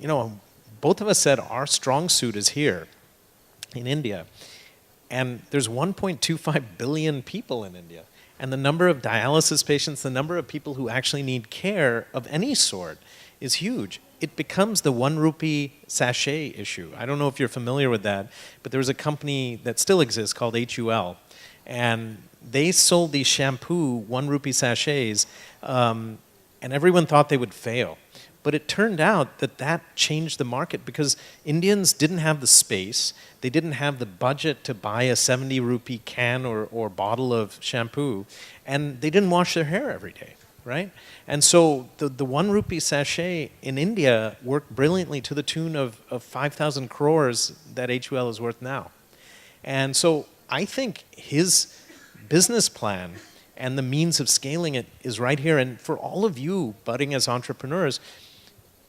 you know, both of us said our strong suit is here in India, and there's 1.25 billion people in India, and the number of dialysis patients, the number of people who actually need care of any sort is huge. It becomes the 1 rupee sachet issue. I don't know if you're familiar with that, but there was a company that still exists called HUL, and they sold these shampoo 1 rupee sachets, and everyone thought they would fail. But it turned out that that changed the market because Indians didn't have the space, they didn't have the budget to buy a 70 rupee can or bottle of shampoo, and they didn't wash their hair every day. Right? And so the 1 rupee sachet in India worked brilliantly to the tune of 5,000 crores that HUL is worth now. And so I think his business plan and the means of scaling it is right here. And for all of you budding as entrepreneurs,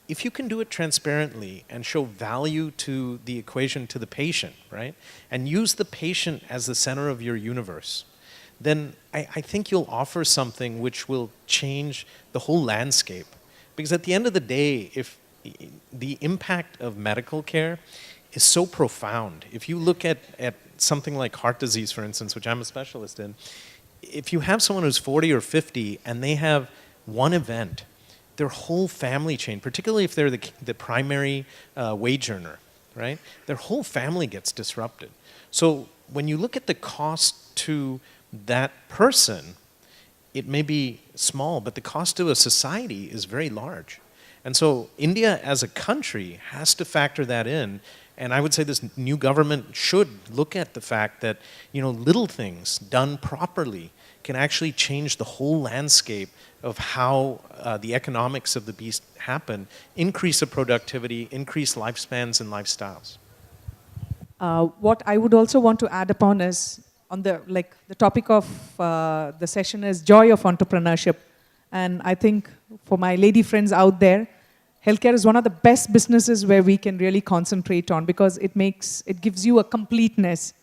if you can do it transparently and show value to the equation to the patient, right? And use the patient as the center of your universe, then I think you'll offer something which will change the whole landscape. Because at the end of the day, if the impact of medical care is so profound. If you look at something like heart disease, for instance, which I'm a specialist in, if you have someone who's 40 or 50 and they have one event, their whole family chain, particularly if they're the primary wage earner, right? Their whole family gets disrupted. So when you look at the cost to that person, it may be small, but the cost to a society is very large. And so India as a country has to factor that in. And I would say this new government should look at the fact that, you know, little things done properly can actually change the whole landscape of how the economics of the beast happen, increase the productivity, increase lifespans and lifestyles.
What I would also want to add upon is, on the topic of the session is joy of entrepreneurship. And I think for my lady friends out there, healthcare is one of the best businesses where we can really concentrate on, because it gives you a completeness.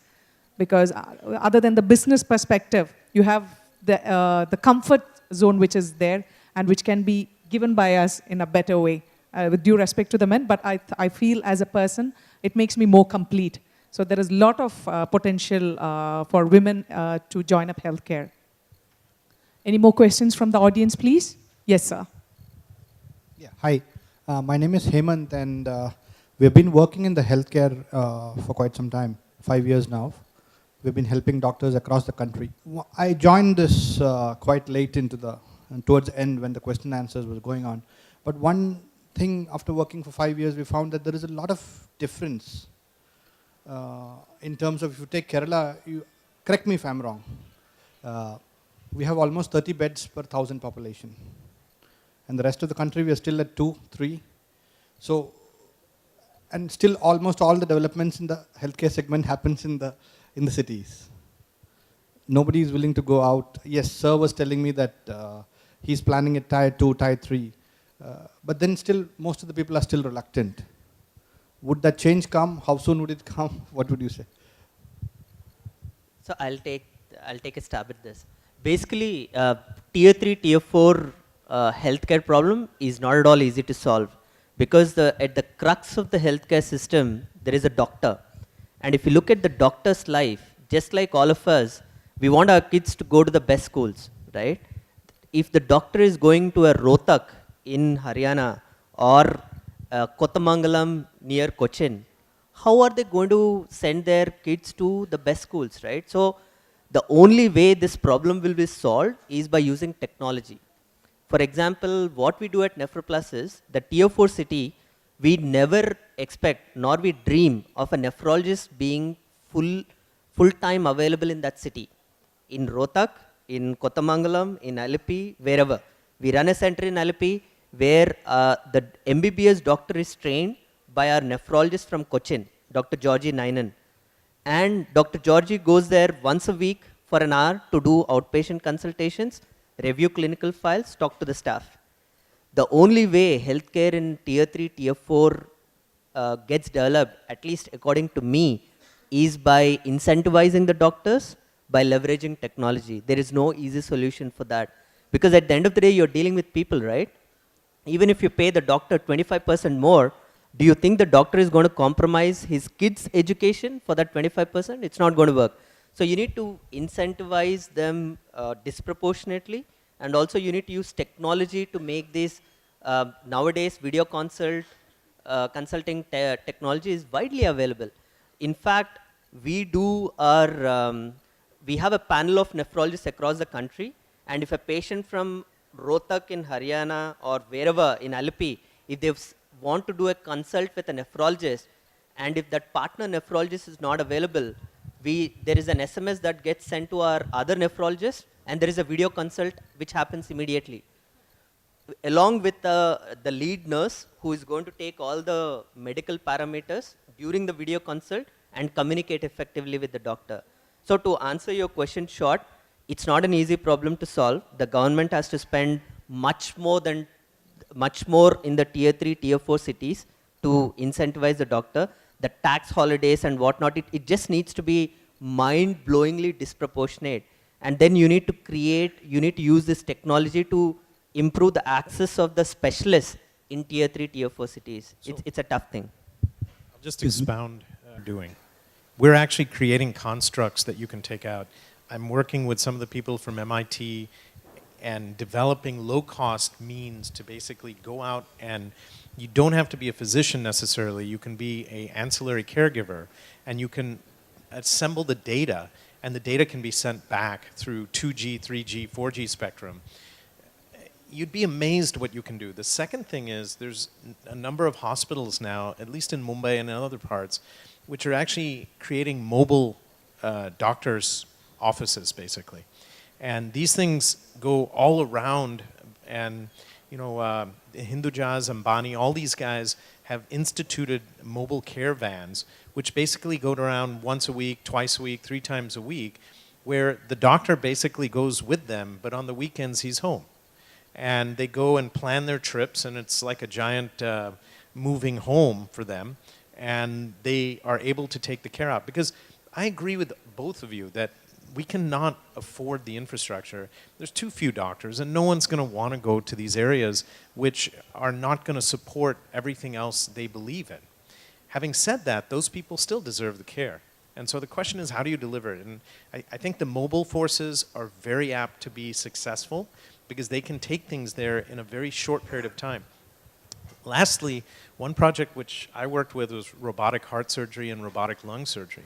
Because other than the business perspective, you have the comfort zone which is there and which can be given by us in a better way, with due respect to the men. But I feel as a person, it makes me more complete. So there is a lot of potential for women to join up healthcare. Any more questions from the audience, please? Yes, sir.
Yeah, hi. My name is Hemant, and we've been working in the healthcare for quite some time, 5 years now. We've been helping doctors across the country. I joined this quite late towards the end when the question and answers was going on. But one thing, after working for 5 years, we found that there is a lot of difference in terms of, if you take Kerala, correct me if I'm wrong, we have almost 30 beds per 1,000 population. And the rest of the country, we are still at 2, 3. So, and still almost all the developments in the healthcare segment happens in the cities. Nobody is willing to go out. Yes, sir was telling me that he's planning at tier 2, tier 3. But then still, most of the people are still reluctant. Would that change come? How soon would it come? What would you say?
So I'll take a stab at this. Basically, tier 3, tier 4 healthcare problem is not at all easy to solve, because at the crux of the healthcare system, there is a doctor. And if you look at the doctor's life, just like all of us, we want our kids to go to the best schools, right? If the doctor is going to a Rohtak in Haryana or Kottamangalam near Cochin, how are they going to send their kids to the best schools, right? So the only way this problem will be solved is by using technology. For example, what we do at Nephroplus is, the tier 4 city, we never expect nor we dream of a nephrologist being full-time available in that city. In Rohtak, in Kottamangalam, in Alipi, wherever. We run a center in Alipi where the MBBS doctor is trained by our nephrologist from Cochin, Dr. Georgie Nainan. And Dr. Georgie goes there once a week for an hour to do outpatient consultations, review clinical files, talk to the staff. The only way healthcare in tier 3, tier 4 gets developed, at least according to me, is by incentivizing the doctors, by leveraging technology. There is no easy solution for that. Because at the end of the day, you're dealing with people, right? Even if you pay the doctor 25% more, do you think the doctor is going to compromise his kids' education for that 25%? It's not going to work. So you need to incentivize them disproportionately, and also you need to use technology to make this. Nowadays, video consulting technology is widely available. In fact, we have a panel of nephrologists across the country, and if a patient from Rohtak in Haryana or wherever in Alipi, if they want to do a consult with a nephrologist, and if that partner nephrologist is not available, there is an SMS that gets sent to our other nephrologist, and there is a video consult which happens immediately. Along with the lead nurse who is going to take all the medical parameters during the video consult and communicate effectively with the doctor. So to answer your question short, it's not an easy problem to solve. The government has to spend much more in the tier 3, tier 4 cities to incentivize the doctor. The tax holidays and whatnot, it just needs to be mind-blowingly disproportionate. And then you need to use this technology to improve the access of the specialists in tier 3, tier 4 cities. It's a tough thing.
I'll just expound doing. We're actually creating constructs that you can take out. I'm working with some of the people from MIT and developing low-cost means to basically go out, and you don't have to be a physician necessarily. You can be an ancillary caregiver, and you can assemble the data, and the data can be sent back through 2G, 3G, 4G spectrum. You'd be amazed what you can do. The second thing is there's a number of hospitals now, at least in Mumbai and in other parts, which are actually creating mobile doctors' offices, basically. And these things go all around, and Hindujas, Ambani, all these guys have instituted mobile care vans, which basically go around once a week, twice a week, 3 times a week, where the doctor basically goes with them, but on the weekends he's home. And they go and plan their trips, and it's like a giant moving home for them, and they are able to take the care out. Because I agree with both of you that we cannot afford the infrastructure. There's too few doctors, and no one's going to want to go to these areas which are not going to support everything else they believe in. Having said that, those people still deserve the care. And so the question is, how do you deliver it? And I think the mobile forces are very apt to be successful because they can take things there in a very short period of time. Lastly, one project which I worked with was robotic heart surgery and robotic lung surgery.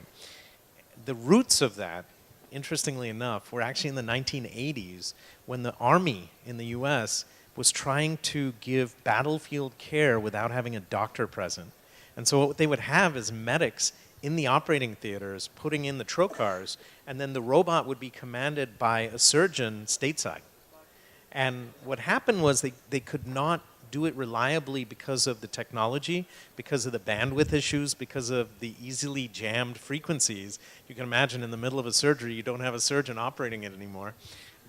The roots of that, interestingly enough, were actually in the 1980s when the Army in the US was trying to give battlefield care without having a doctor present. And so what they would have is medics in the operating theaters putting in the trocars, and then the robot would be commanded by a surgeon stateside. And what happened was they could not do it reliably because of the technology, because of the bandwidth issues, because of the easily jammed frequencies. You can imagine in the middle of a surgery, you don't have a surgeon operating it anymore.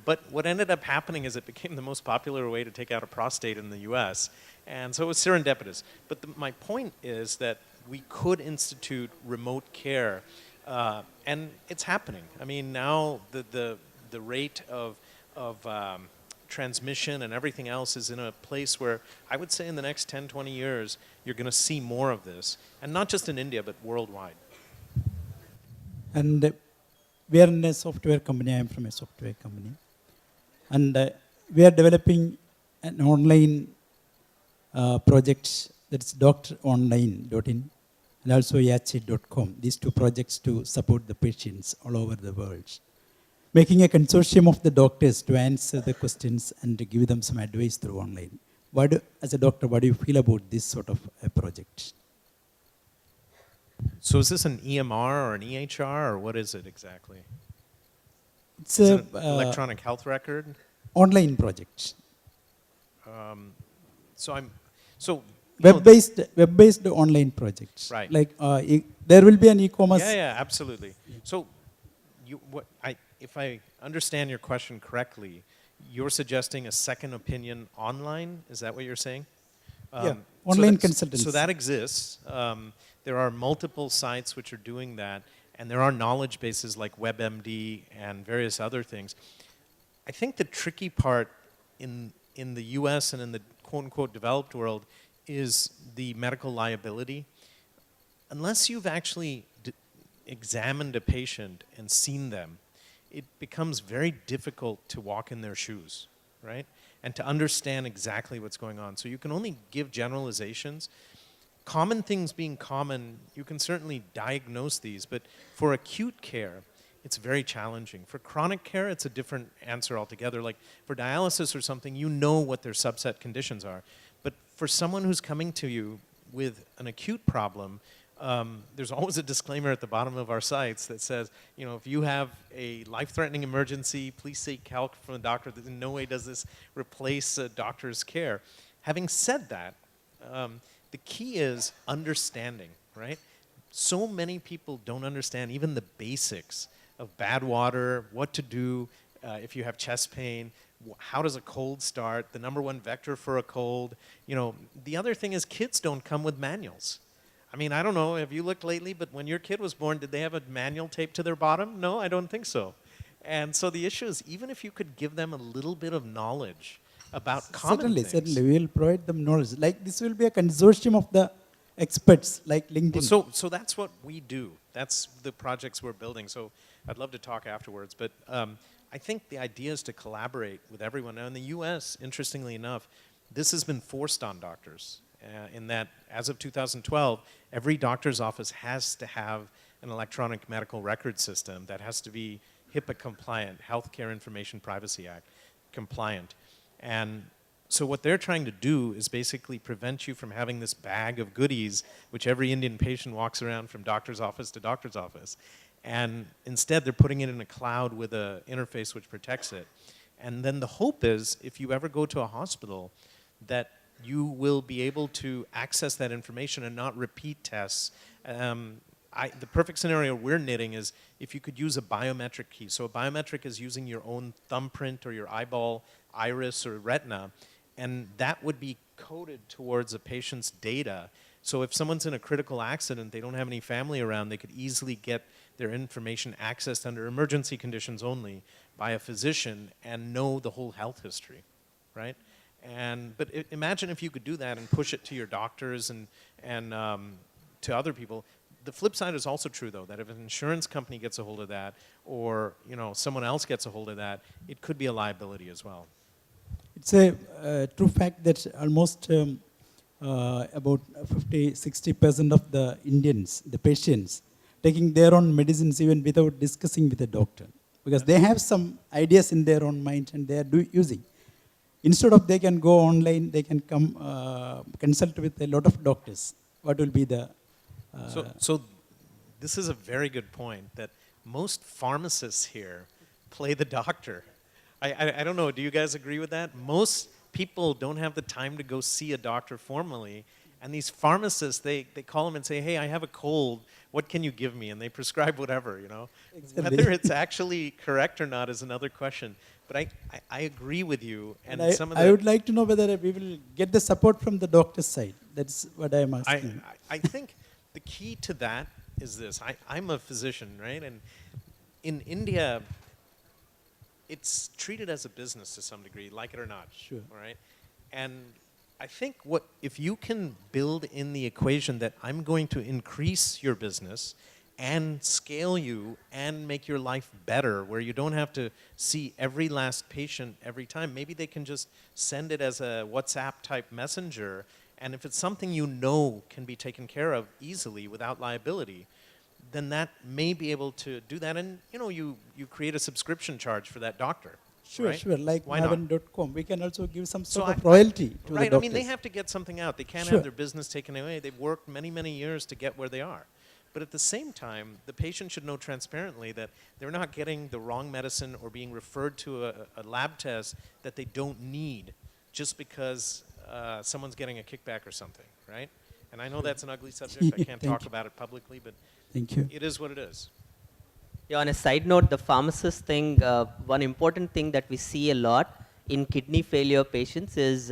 But what ended up happening is it became the most popular way to take out a prostate in the US. And so it was serendipitous. But my point is that we could institute remote care, and it's happening. I mean, now the rate of transmission and everything else is in a place where I would say in the next 10, 20 years, you're going to see more of this. And not just in India, but worldwide.
And we are in a software company. I am from a software company. And we are developing an online project that's doctoronline.in and also yachi.com. These 2 projects to support the patients all over the world. Making a consortium of the doctors to answer the questions and to give them some advice through online. As a doctor, what do you feel about this sort of a project?
So is this an EMR or an EHR, or what is it exactly?
It's
Is
a
it an electronic health record?
online project.
So I'm, so, you know,
Web-based online projects.
Right.
Like there will be an e-commerce.
yeah, yeah, absolutely. So, if I understand your question correctly, you're suggesting a second opinion online. Is that what you're saying?
Yeah, online consultants.
So that exists. There are multiple sites which are doing that, and there are knowledge bases like WebMD and various other things. I think the tricky part in the U.S. and in the quote-unquote developed world is the medical liability. Unless you've actually examined a patient and seen them, it becomes very difficult to walk in their shoes, right? And to understand exactly what's going on. So you can only give generalizations. Common things being common, you can certainly diagnose these, but for acute care, it's very challenging. For chronic care, it's a different answer altogether. Like for dialysis or something, you know what their subset conditions are. But for someone who's coming to you with an acute problem, there's always a disclaimer at the bottom of our sites that says, you know, if you have a life-threatening emergency, please seek help from a doctor. In no way does this replace a doctor's care. Having said that, the key is understanding, right? So many people don't understand even the basics of bad water, what to do if you have chest pain, how does a cold start, the number one vector for a cold. You know, the other thing is kids don't come with manuals. I mean, I don't know, have you looked lately, but when your kid was born, did they have a manual taped to their bottom? No, I don't think so. And so the issue is, even if you could give them a little bit of knowledge about common things.
Certainly, we will provide them knowledge. Like this will be a consortium of the experts, like LinkedIn.
So that's what we do. That's the projects we're building. So I'd love to talk afterwards. But I think the idea is to collaborate with everyone. Now in the US, interestingly enough, this has been forced on doctors. In that, as of 2012, every doctor's office has to have an electronic medical record system that has to be HIPAA compliant, Healthcare Information Privacy Act compliant. And so what they're trying to do is basically prevent you from having this bag of goodies which every Indian patient walks around from doctor's office to doctor's office. And instead they're putting it in a cloud with an interface which protects it. And then the hope is, if you ever go to a hospital, that you will be able to access that information and not repeat tests. The perfect scenario we're knitting is if you could use a biometric key. So a biometric is using your own thumbprint or your eyeball, iris, or retina, and that would be coded towards a patient's data. So if someone's in a critical accident, they don't have any family around, they could easily get their information accessed under emergency conditions only by a physician and know the whole health history, right? But imagine if you could do that and push it to your doctors and to other people. The flip side is also true, though, that if an insurance company gets a hold of that, or someone else gets a hold of that, it could be a liability as well.
It's a true fact that almost about 50-60% of the Indians, the patients, taking their own medicines even without discussing with the doctor, because they have some ideas in their own mind and they are using. Instead of they can go online, they can come consult with a lot of doctors. What will be the...
So this is a very good point, that most pharmacists here play the doctor. I don't know, do you guys agree with that? Most people don't have the time to go see a doctor formally, and these pharmacists, they call them and say, hey, I have a cold, what can you give me? And they prescribe whatever,
Exactly.
Whether it's actually correct or not is another question. But I agree with you. And
I would like to know whether we will get the support from the doctor's side. That's what I am asking.
I think the key to that is this. I'm a physician, right? And in India, it's treated as a business to some degree, like it or not.
Sure.
All right? And I think if you can build in the equation that I'm going to increase your business and scale you and make your life better, where you don't have to see every last patient every time. Maybe they can just send it as a WhatsApp type messenger, and if it's something can be taken care of easily without liability, then that may be able to do that. And you create a subscription charge for that doctor.
Sure,
right?
sure. Like
Why not?
Maven.com, we can also give some sort of royalty to the
right,
doctors.
I mean, they have to get something out. They can't
Sure.
have their business taken away. They've worked many, many years to get where they are. But at the same time, the patient should know transparently that they're not getting the wrong medicine or being referred to a lab test that they don't need just because someone's getting a kickback or something, right? And I know that's an ugly subject. I can't
Thank
talk
you.
about it publicly, but
Thank you.
it is what it is.
Yeah, on a side note, the pharmacist thing, one important thing that we see a lot in kidney failure patients is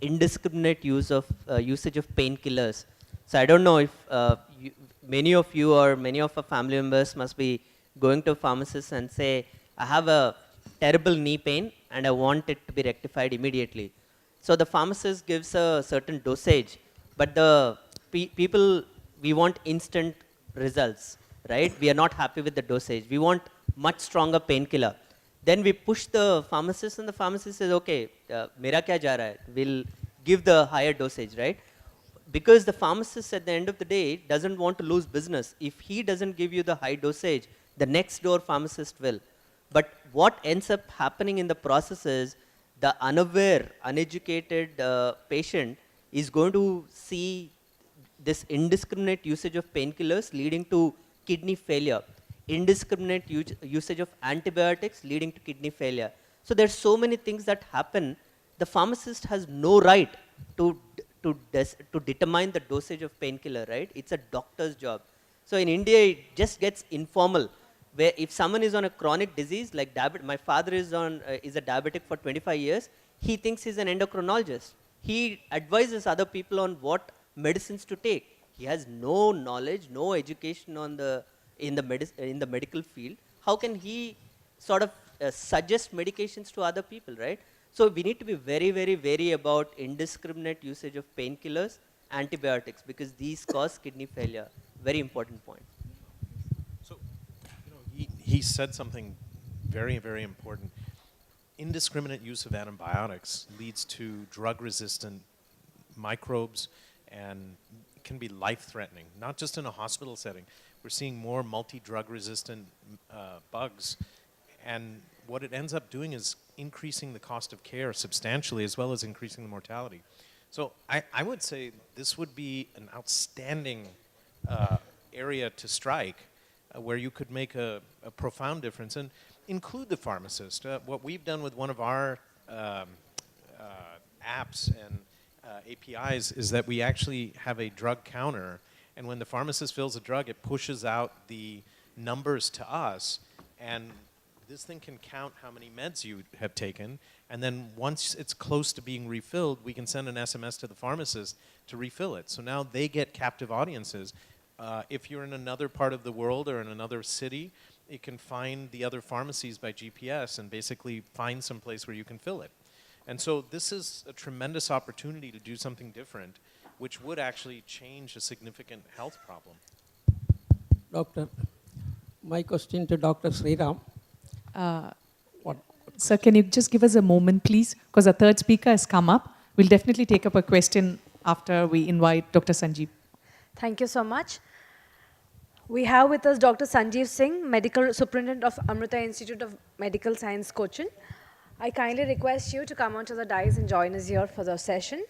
indiscriminate usage of painkillers. So I don't know if many of you or many of our family members must be going to a pharmacist and say, I have a terrible knee pain and I want it to be rectified immediately. So the pharmacist gives a certain dosage, but the people, we want instant results, right? We are not happy with the dosage. We want much stronger painkiller. Then we push the pharmacist and the pharmacist says, okay, mera kya ja raha hai? We'll give the higher dosage, right? Because the pharmacist at the end of the day doesn't want to lose business. If he doesn't give you the high dosage, the next door pharmacist will. But what ends up happening in the process is the unaware, uneducated patient is going to see this indiscriminate usage of painkillers leading to kidney failure, indiscriminate usage of antibiotics leading to kidney failure. So there's so many things that happen. The pharmacist has no right to to determine the dosage of painkiller, right? It's a doctor's job. So in India, it just gets informal. Where if someone is on a chronic disease like diabetes, my father is is a diabetic for 25 years. He thinks he's an endocrinologist. He advises other people on what medicines to take. He has no knowledge, no education on in the medical field. How can he sort of suggest medications to other people, right? So we need to be very, very wary about indiscriminate usage of painkillers, antibiotics, because these cause kidney failure. Very important point.
So, he said something very, very important. Indiscriminate use of antibiotics leads to drug-resistant microbes and can be life-threatening, not just in a hospital setting. We're seeing more multi-drug resistant bugs, and what it ends up doing is increasing the cost of care substantially, as well as increasing the mortality. So I would say this would be an outstanding area to strike, where you could make a profound difference and include the pharmacist. What we've done with one of our apps and APIs is that we actually have a drug counter, and when the pharmacist fills a drug, it pushes out the numbers to us, and this thing can count how many meds you have taken, and then once it's close to being refilled, we can send an SMS to the pharmacist to refill it. So now they get captive audiences. If you're in another part of the world or in another city, it can find the other pharmacies by GPS and basically find some place where you can fill it. And so this is a tremendous opportunity to do something different, which would actually change a significant health problem.
Doctor, my question to Dr. Sriram. What?
Sir, can you just give us a moment, please? Because our third speaker has come up. We'll definitely take up a question after we invite Dr. Sanjeev.
Thank you so much. We have with us Dr. Sanjeev Singh, Medical Superintendent of Amrita Institute of Medical Science, Cochin. I kindly request you to come onto the dais and join us here for the session.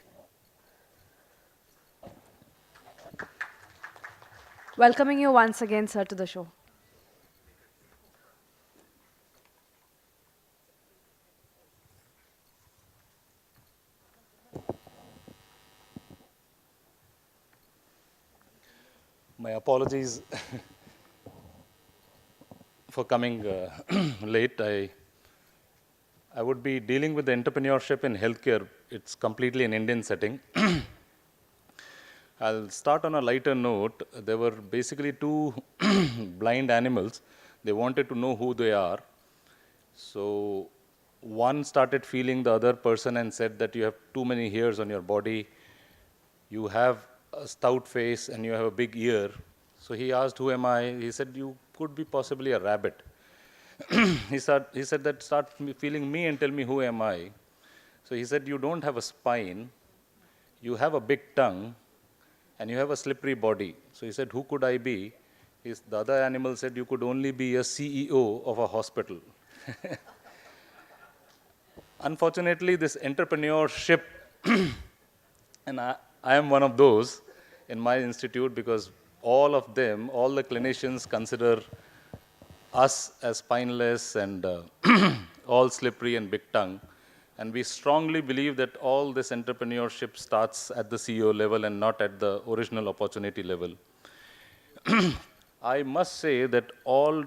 Welcoming you once again, sir, to the show.
My apologies for coming late. I would be dealing with the entrepreneurship in healthcare. It's completely an Indian setting. I'll start on a lighter note. There were basically two blind animals. They wanted to know who they are. So one started feeling the other person and said that you have too many hairs on your body. You have a stout face and you have a big ear. So he asked, who am I? He said, you could be possibly a rabbit. He said that start feeling me and tell me who am I. So he said, you don't have a spine, you have a big tongue, and you have a slippery body. So he said, who could I be? The other animal said, you could only be a CEO of a hospital. Unfortunately, this entrepreneurship, and I am one of those in my institute, because all of them, all the clinicians consider us as spineless and all slippery and big tongue. And we strongly believe that all this entrepreneurship starts at the CEO level and not at the original opportunity level. I must say that all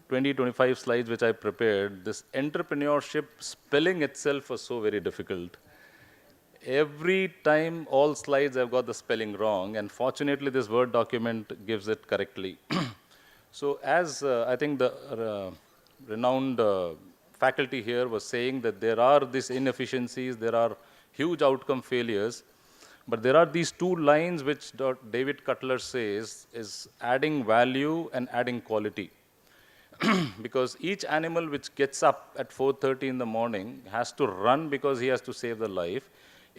25 slides which I prepared, this entrepreneurship spelling itself was so very difficult. Every time, all slides, I've got the spelling wrong, and fortunately, this Word document gives it correctly. So, as I think the renowned faculty here was saying that there are these inefficiencies, there are huge outcome failures, but there are these two lines which David Cutler says is adding value and adding quality. Because each animal which gets up at 4:30 in the morning has to run because he has to save the life,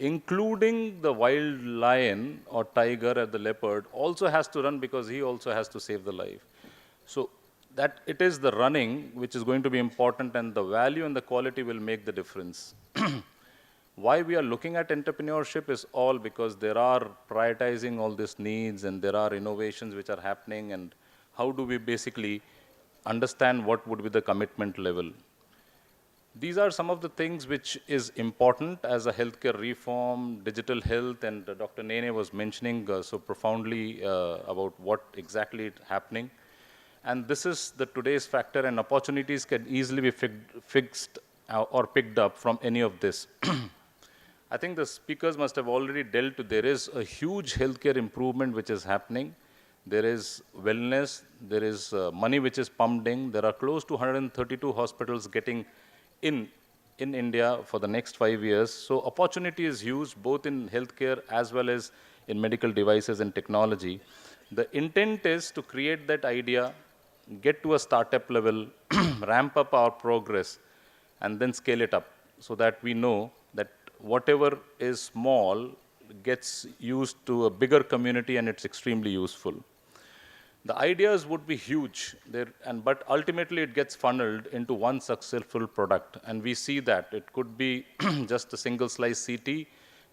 including the wild lion or tiger or the leopard also has to run because he also has to save the life. So that it is the running which is going to be important, and the value and the quality will make the difference. Why we are looking at entrepreneurship is all because there are prioritizing all these needs and there are innovations which are happening, and how do we basically understand what would be the commitment level. These are some of the things which is important as a healthcare reform, digital health, and Dr. Nene was mentioning so profoundly about what exactly is happening. And this is the today's factor, and opportunities can easily be fixed or picked up from any of this. I think the speakers must have already dealt with, there is a huge healthcare improvement which is happening. There is wellness, there is money which is pumped in. There are close to 132 hospitals getting in India for the next 5 years. So opportunity is huge, both in healthcare as well as in medical devices and technology. The intent is to create that idea, get to a startup level, ramp up our progress, and then scale it up so that we know that whatever is small gets used to a bigger community and it's extremely useful. The ideas would be huge, but ultimately it gets funneled into one successful product. And we see that. It could be just a single slice CT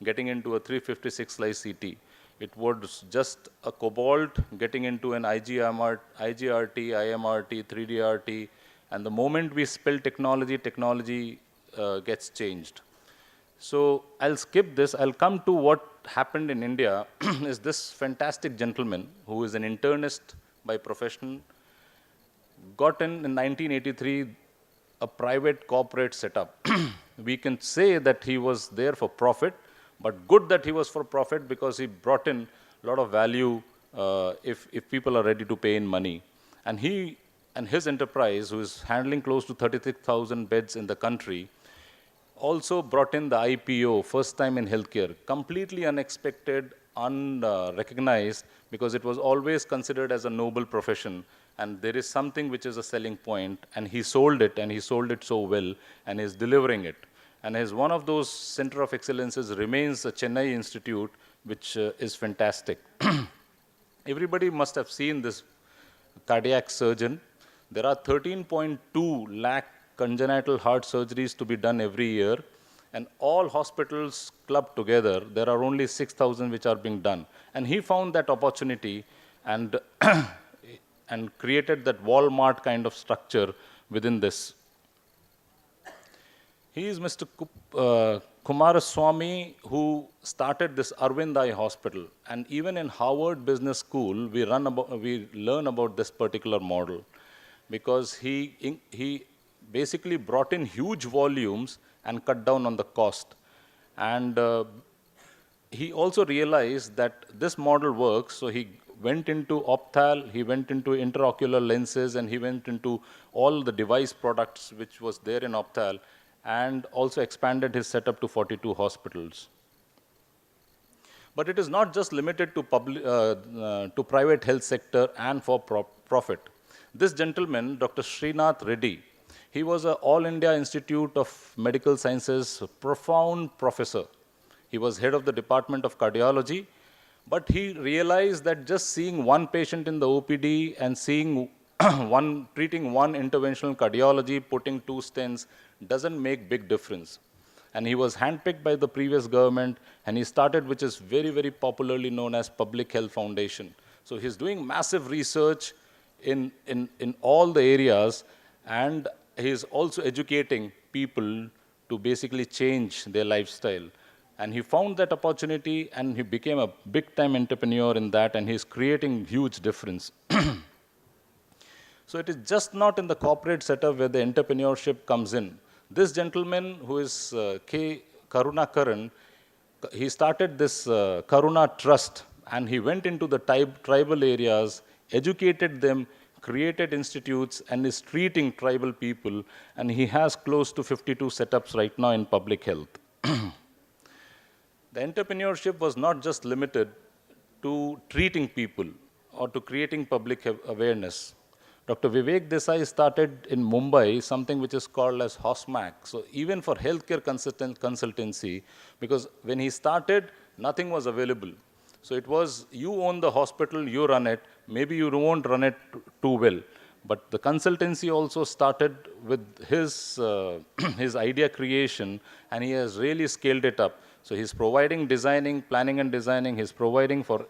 getting into a 356 slice CT. It was just a cobalt getting into an IGRT, IMRT, 3DRT. And the moment we spill technology, technology gets changed. So I'll skip this. I'll come to what happened in India is this fantastic gentleman who is an internist by profession, got in 1983 a private corporate setup. We can say that he was there for profit, but good that he was for profit because he brought in a lot of value if people are ready to pay in money. And he and his enterprise, who is handling close to 36,000 beds in the country, also brought in the IPO, first time in healthcare, completely unexpected, unrecognized, because it was always considered as a noble profession, and there is something which is a selling point, and he sold it, and he sold it so well, and is delivering it. And as one of those center of excellences remains a Chennai Institute, which is fantastic. Everybody must have seen this cardiac surgeon. There are 13.2 lakh congenital heart surgeries to be done every year, and all hospitals clubbed together, there are only 6,000 which are being done. And he found that opportunity and, and created that Walmart kind of structure within this. He is Mr. Kumaraswamy, who started this Arvind Eye Hospital. And even in Harvard Business School, we learn about this particular model, because he basically brought in huge volumes and cut down on the cost. And he also realized that this model works, so he went into opthal, he went into intraocular lenses, and he went into all the device products which was there in opthal, and also expanded his setup to 42 hospitals. But it is not just limited to private health sector and for profit. This gentleman, Dr. Srinath Reddy, he was an All India Institute of Medical Sciences profound professor. He was head of the Department of Cardiology, but he realized that just seeing one patient in the OPD and seeing treating one interventional cardiology, putting 2 stents, doesn't make big difference. And he was handpicked by the previous government, and he started, which is very, very popularly known as Public Health Foundation. So he's doing massive research in all the areas, and he's also educating people to basically change their lifestyle. And he found that opportunity and he became a big time entrepreneur in that, and he's creating huge difference. So it is just not in the corporate setup where the entrepreneurship comes in. This gentleman who is K. Karunakaran, he started this Karuna Trust, and he went into the tribal areas, educated them, created institutes, and is treating tribal people, and he has close to 52 setups right now in public health. The entrepreneurship was not just limited to treating people or to creating public awareness. Dr. Vivek Desai started in Mumbai something which is called as HOSMAC. So even for healthcare consultancy, because when he started, nothing was available. So it was, you own the hospital, you run it, maybe you won't run it too well. But the consultancy also started with his, his idea creation, and he has really scaled it up. So he's providing designing, planning and designing, he's providing for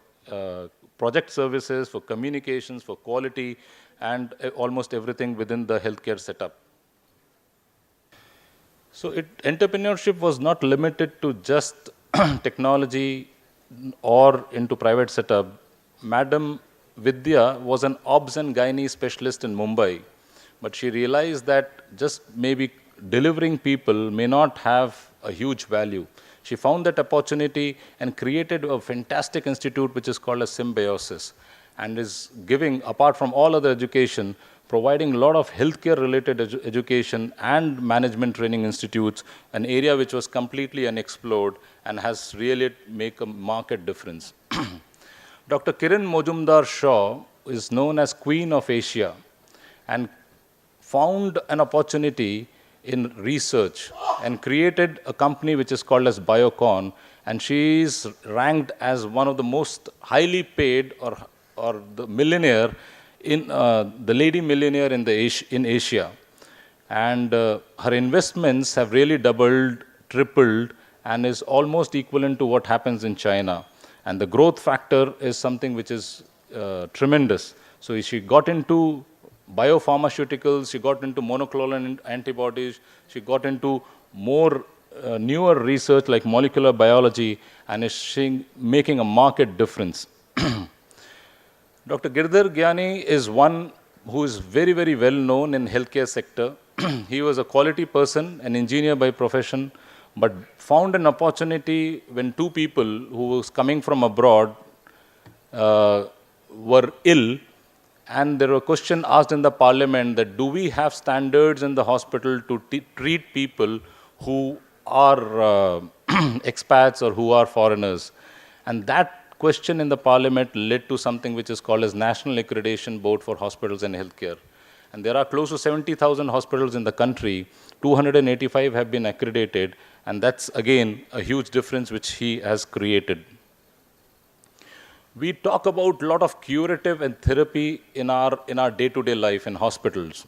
project services, for communications, for quality, and almost everything within the healthcare setup. So entrepreneurship was not limited to just technology or into private setup. Madam Vidya was an obs and gynae specialist in Mumbai, but she realized that just maybe delivering people may not have a huge value. She found that opportunity and created a fantastic institute which is called a Symbiosis, and is giving, apart from all other education, providing a lot of healthcare related education and management training institutes, an area which was completely unexplored and has really made a market difference. Dr. Kiran Mojumdar Shaw is known as Queen of Asia and found an opportunity in research and created a company which is called as Biocon, and she is ranked as one of the most highly paid or the millionaire in the lady millionaire in Asia. And her investments have really doubled, tripled, and is almost equivalent to what happens in China. And the growth factor is something which is tremendous. So she got into biopharmaceuticals, she got into monoclonal antibodies, she got into more newer research like molecular biology, and is making a market difference. Dr. Girdhar Gyani is one who is very, very well known in healthcare sector. He was a quality person, an engineer by profession, but found an opportunity when two people who was coming from abroad were ill, and there was a question asked in the parliament that do we have standards in the hospital to treat people who are expats or who are foreigners. And that question in the parliament led to something which is called as National Accreditation Board for Hospitals and Healthcare. And there are close to 70,000 hospitals in the country, 285 have been accredited, and that's again a huge difference which he has created. We talk about a lot of curative and therapy in our day-to-day life in hospitals.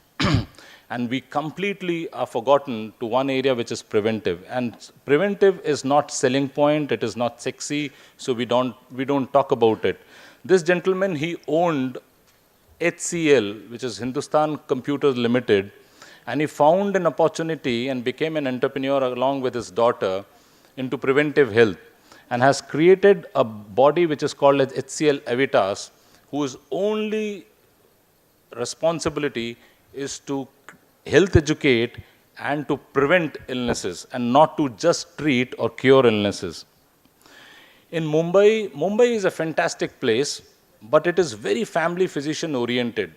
And we completely are forgotten to one area which is preventive. And preventive is not selling point, it is not sexy, so we don't talk about it. This gentleman, he owned HCL, which is Hindustan Computers Limited, and he found an opportunity and became an entrepreneur along with his daughter into preventive health, and has created a body which is called as HCL Avitas, whose only responsibility is to health educate and to prevent illnesses and not to just treat or cure illnesses. In Mumbai is a fantastic place, but it is very family physician oriented.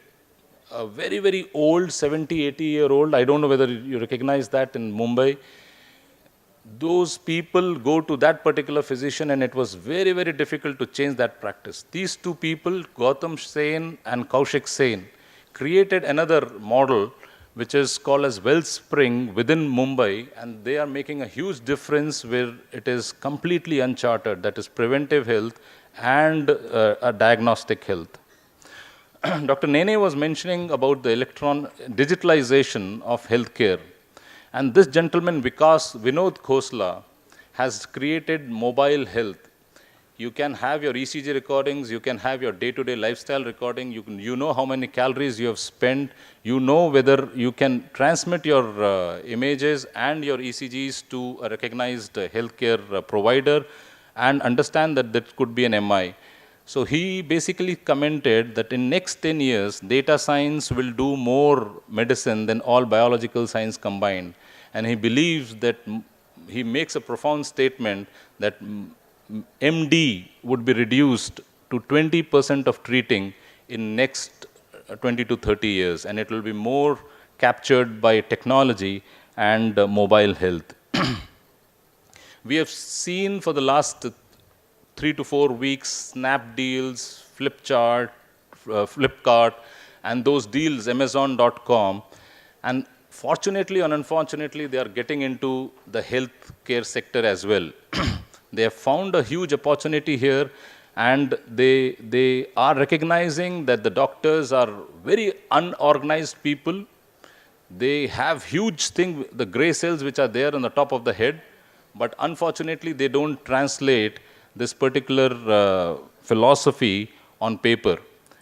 A very, very old, 70, 80-year-old, I don't know whether you recognize that in Mumbai. Those people go to that particular physician, and it was very, very difficult to change that practice. These two people, Gautam Sen and Kaushik Sen, created another model which is called as Wellspring within Mumbai, and they are making a huge difference where it is completely uncharted, that is preventive health and a diagnostic health. Dr. Nene was mentioning about the digitalization of healthcare. And this gentleman, Vinod Khosla, has created mobile health. You can have your ECG recordings, you can have your day-to-day lifestyle recording, you know how many calories you have spent, you know whether you can transmit your images and your ECGs to a recognized healthcare provider and understand that that could be an MI. So he basically commented that in next 10 years, data science will do more medicine than all biological science combined. And he believes that, he makes a profound statement that MD would be reduced to 20% of treating in next 20 to 30 years, and it will be more captured by technology and mobile health. We have seen for the last 3 to 4 weeks Snapdeals, Flipkart, and those deals, Amazon.com, and fortunately or unfortunately, they are getting into the healthcare sector as well. They have found a huge opportunity here, and they are recognizing that the doctors are very unorganized people. They have huge thing, the gray cells which are there on the top of the head, but unfortunately they don't translate this particular philosophy on paper.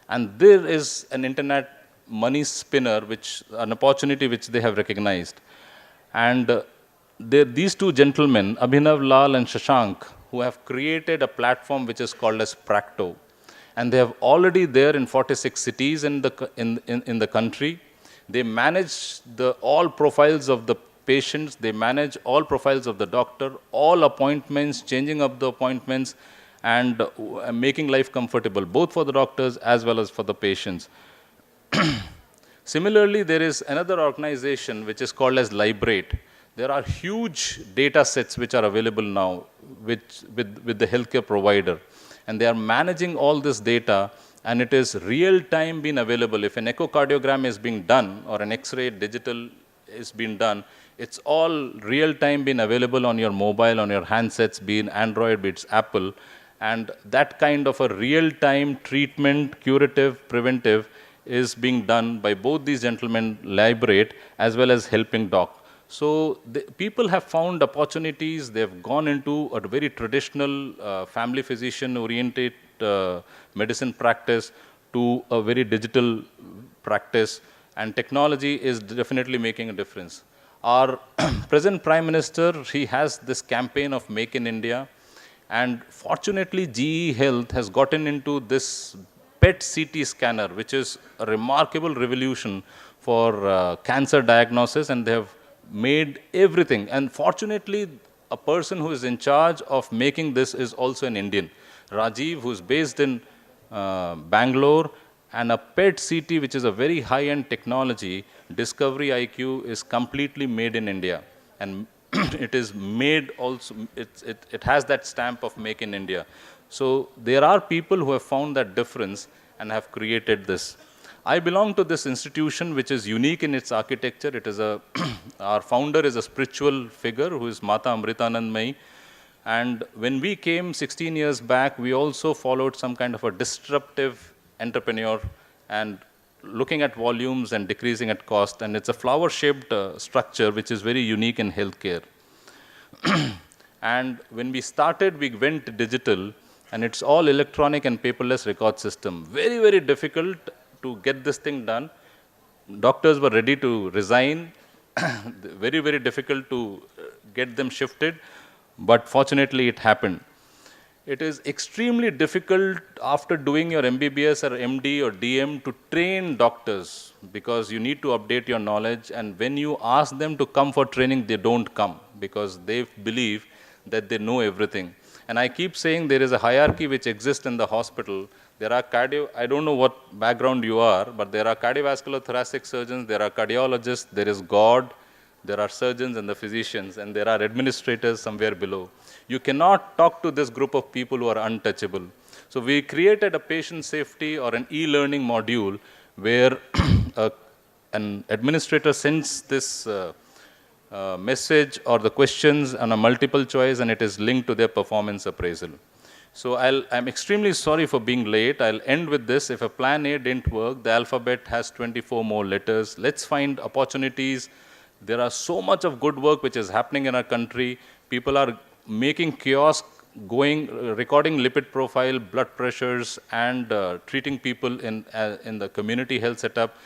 And there is an internet money spinner, an opportunity which they have recognized. And these two gentlemen, Abhinav Lal and Shashank, who have created a platform which is called as Practo. And they have already there in 46 cities in the country. They manage all profiles of the patients, they manage all profiles of the doctor, all appointments, changing of the appointments, and making life comfortable, both for the doctors as well as for the patients. Similarly, there is another organization which is called as Liberate. There are huge data sets which are available now with the healthcare provider. And they are managing all this data, and it is real time being available. If an echocardiogram is being done or an X-ray digital is being done, it's all real time being available on your mobile, on your handsets, be it Android, be it Apple. And that kind of a real time treatment, curative, preventive, is being done by both these gentlemen, Liberate, as well as Helping Doc. So people have found opportunities. They've gone into a very traditional family physician-oriented medicine practice to a very digital practice, and technology is definitely making a difference. Our present Prime Minister, he has this campaign of Make in India, and fortunately GE Health has gotten into this PET CT scanner, which is a remarkable revolution for cancer diagnosis, and they have made everything. And fortunately, a person who is in charge of making this is also an Indian, Rajiv, who is based in Bangalore, and a PET CT, which is a very high-end technology, Discovery IQ, is completely made in India. And it is made also, it has that stamp of Make in India. So there are people who have found that difference and have created this. I belong to this institution which is unique in its architecture. It is our founder is a spiritual figure who is Mata Amritanandmayi. And when we came 16 years back, we also followed some kind of a disruptive entrepreneur and looking at volumes and decreasing at cost. And it's a flower-shaped structure which is very unique in healthcare. And when we started, we went digital, and it's all electronic and paperless record system. Very, very difficult to get this thing done. Doctors were ready to resign. Very, very difficult to get them shifted, but fortunately it happened. It is extremely difficult after doing your MBBS or MD or DM to train doctors, because you need to update your knowledge, and when you ask them to come for training, they don't come because they believe that they know everything. And I keep saying there is a hierarchy which exists in the hospital. There are I don't know what background you are, but there are cardiovascular thoracic surgeons, there are cardiologists, there is God, there are surgeons and the physicians, and there are administrators somewhere below. You cannot talk to this group of people who are untouchable. So we created a patient safety or an e-learning module where an administrator sends this message or the questions on a multiple choice, and it is linked to their performance appraisal. So I'm extremely sorry for being late. I'll end with this. If a plan A didn't work, the alphabet has 24 more letters. Let's find opportunities. There are so much of good work which is happening in our country. People are making kiosks recording lipid profile, blood pressures, and treating people in the community health setup.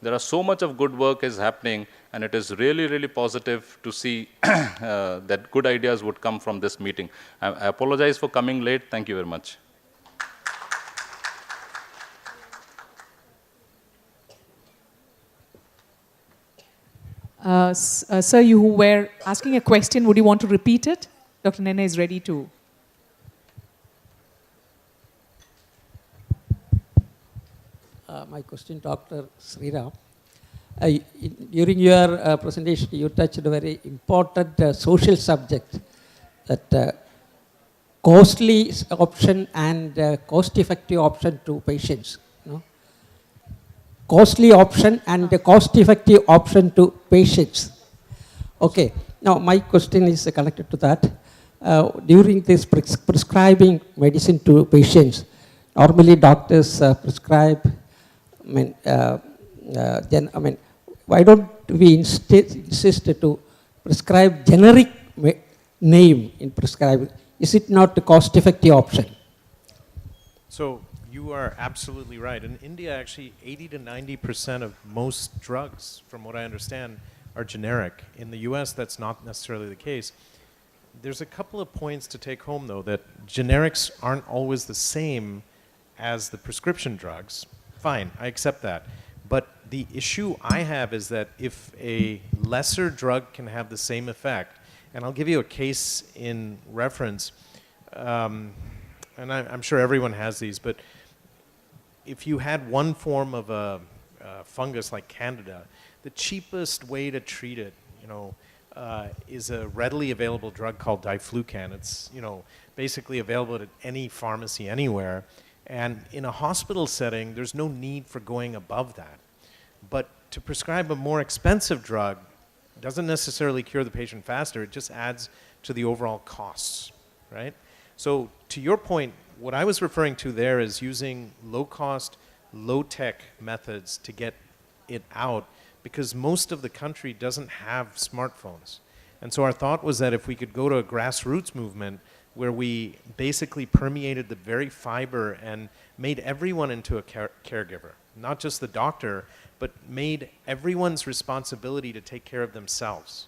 There are so much of good work is happening, and it is really, really positive to see that good ideas would come from this meeting. I apologize for coming late. Thank you very much.
Sir, you were asking a question. Would you want to repeat it? Dr. Nene is ready to.
My question, Dr. Sriram. During your presentation, you touched a very important social subject, that costly option and cost-effective option to patients. No? Costly option and cost-effective option to patients. Okay. Now, my question is connected to that. During this prescribing medicine to patients, normally doctors prescribe. Why don't we insist to prescribe generic name in prescribing? Is it not a cost-effective option?
So you are absolutely right. In India, actually, 80 to 90% of most drugs, from what I understand, are generic. In the US, that's not necessarily the case. There's a couple of points to take home, though, that generics aren't always the same as the prescription drugs. Fine, I accept that. But the issue I have is that if a lesser drug can have the same effect, and I'll give you a case in reference, and I'm sure everyone has these, but if you had one form of a fungus like Candida, the cheapest way to treat it, is a readily available drug called diflucan. It's, basically available at any pharmacy anywhere. And in a hospital setting, there's no need for going above that. But to prescribe a more expensive drug doesn't necessarily cure the patient faster. It just adds to the overall costs, right? So to your point, what I was referring to there is using low-cost, low-tech methods to get it out, because most of the country doesn't have smartphones. And so our thought was that if we could go to a grassroots movement where we basically permeated the very fiber and made everyone into a caregiver, not just the doctor, but made everyone's responsibility to take care of themselves.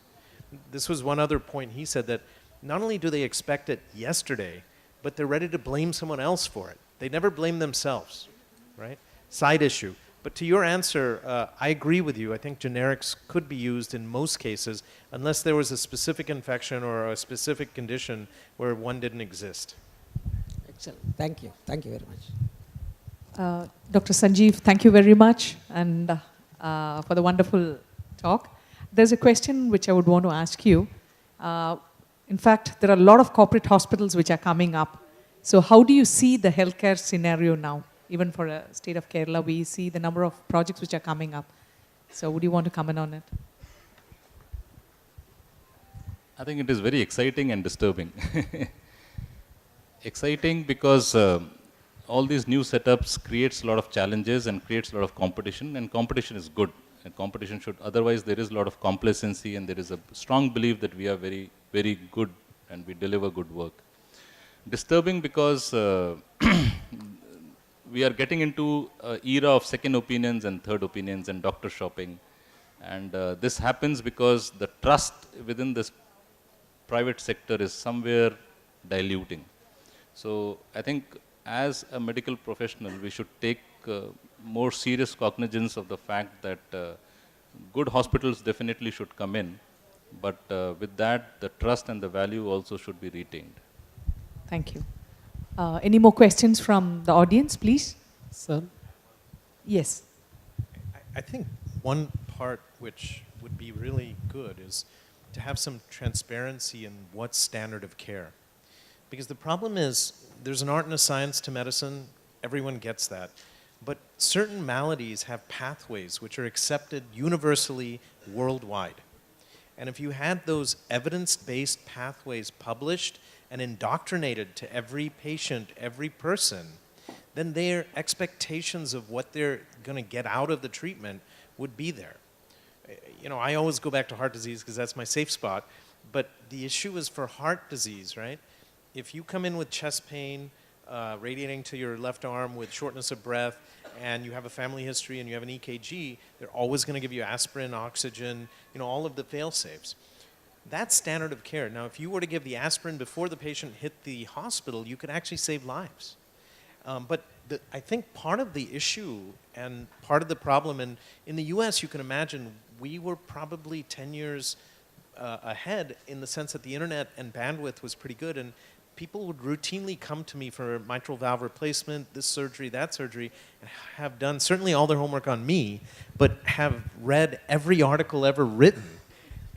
This was one other point he said, that not only do they expect it yesterday, but they're ready to blame someone else for it. They never blame themselves, right? Side issue. But to your answer, I agree with you. I think generics could be used in most cases unless there was a specific infection or a specific condition where one didn't exist.
Excellent. Thank you. Thank you very much.
Dr. Sanjeev, thank you very much and for the wonderful talk. There's a question which I would want to ask you. In fact, there are a lot of corporate hospitals which are coming up. So how do you see the healthcare scenario now? Even for a state of Kerala, we see the number of projects which are coming up. So would you want to comment on it?
I think it is very exciting and disturbing. Exciting because all these new setups creates a lot of challenges and creates a lot of competition, and competition is good. And competition should, otherwise there is a lot of complacency and there is a strong belief that we are very, very good and we deliver good work. Disturbing because we are getting into an era of second opinions and third opinions and doctor shopping. And this happens because the trust within this private sector is somewhere diluting. So I think as a medical professional, we should take more serious cognizance of the fact that good hospitals definitely should come in, but with that, the trust and the value also should be retained.
Thank you. Any more questions from the audience, please?
Sir?
Yes.
I think one part which would be really good is to have some transparency in what's standard of care. Because the problem is, there's an art and a science to medicine, everyone gets that. But certain maladies have pathways which are accepted universally worldwide. And if you had those evidence-based pathways published and indoctrinated to every patient, every person, then their expectations of what they're going to get out of the treatment would be there. I always go back to heart disease because that's my safe spot, but the issue is for heart disease, right? if you come in with chest pain, radiating to your left arm with shortness of breath, and you have a family history and you have an EKG, they're always going to give you aspirin, oxygen, all of the fail-safes. That's standard of care. Now, if you were to give the aspirin before the patient hit the hospital, you could actually save lives. But I think part of the issue and part of the problem, and in the US, you can imagine we were probably 10 years ahead in the sense that the internet and bandwidth was pretty good, and people would routinely come to me for mitral valve replacement, this surgery, that surgery, and have done certainly all their homework on me, but have read every article ever written.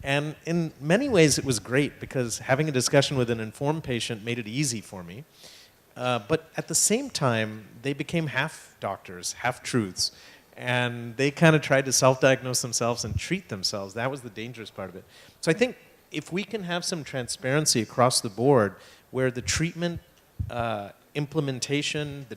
And in many ways, it was great because having a discussion with an informed patient made it easy for me. But at the same time, they became half doctors, half truths. And they kind of tried to self-diagnose themselves and treat themselves. That was the dangerous part of it. So I think if we can have some transparency across the board where the treatment, implementation, the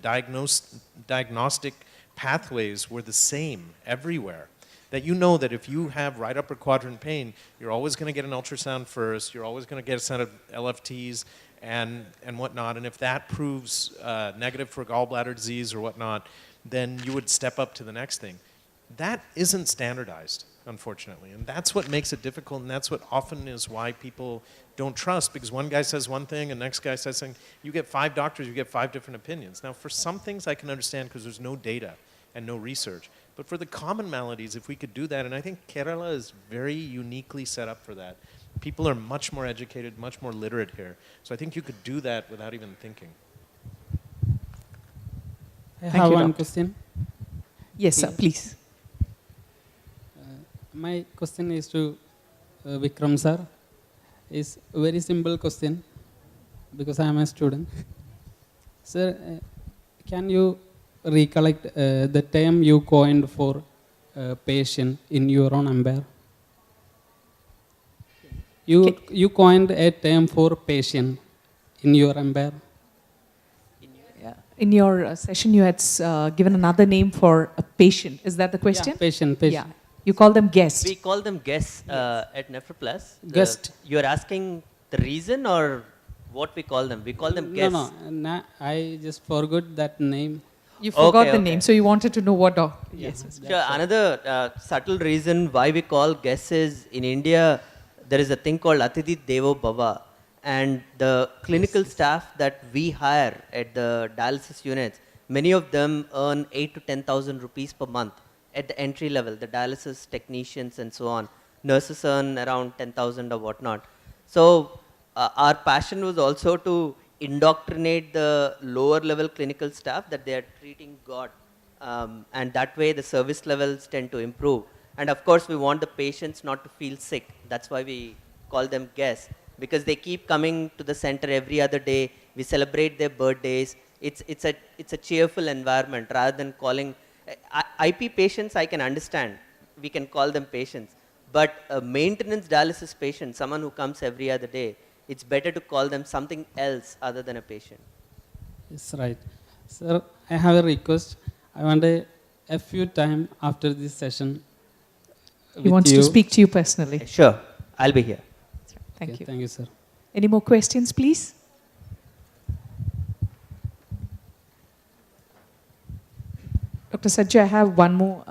diagnostic pathways were the same everywhere, that you know that if you have right upper quadrant pain, you're always going to get an ultrasound first, you're always going to get a set of LFTs and whatnot, and if that proves negative for gallbladder disease or whatnot, then you would step up to the next thing. That isn't standardized, unfortunately, and that's what makes it difficult, and that's what often is why people don't trust, because one guy says one thing and the next guy says something. You get 5 doctors, you get 5 different opinions. Now, for some things I can understand because there's no data and no research. But for the common maladies, if we could do that, and I think Kerala is very uniquely set up for that. People are much more educated, much more literate here. So I think you could do that without even thinking.
I
Thank
have
you,
one
Doctor.
question.
Yes, sir, please.
My question is to Vikram sir. It's a very simple question because I am a student. Sir, can you recollect the term you coined for patient in your own empire? You coined a term for patient in your empire.
Yeah. In your session, you had given another name for a patient. Is that the question?
Yeah, patient.
Yeah. You call them guest.
We call them guests at NephroPlus.
Guest.
You're asking the reason or what we call them? We call them guests.
No, I just forgot that name.
You forgot
Okay,
the
okay.
name, so you wanted to know what. Yes.
Sure. Another subtle reason why we call guests is in India, there is a thing called Atidhi Devo Bhava. And the clinical staff that we hire at the dialysis units, many of them earn 8 to 10,000 rupees per month at the entry level, the dialysis technicians and so on. Nurses earn around 10,000 or whatnot. So our passion was also to indoctrinate the lower level clinical staff that they are treating God. And that way the service levels tend to improve. And of course we want the patients not to feel sick. That's why we call them guests. Because they keep coming to the center every other day. We celebrate their birthdays. It's a cheerful environment rather than calling IP patients. I can understand. We can call them patients. But a maintenance dialysis patient, someone who comes every other day, it's better to call them something else other than a patient.
That's right. Sir, I have a request. I want a few time after this session.
He wants to speak to you personally.
Sure, I'll be here.
Thank
Okay,
you.
Thank you, sir.
Any more questions, please? Dr. Sajja, I have one more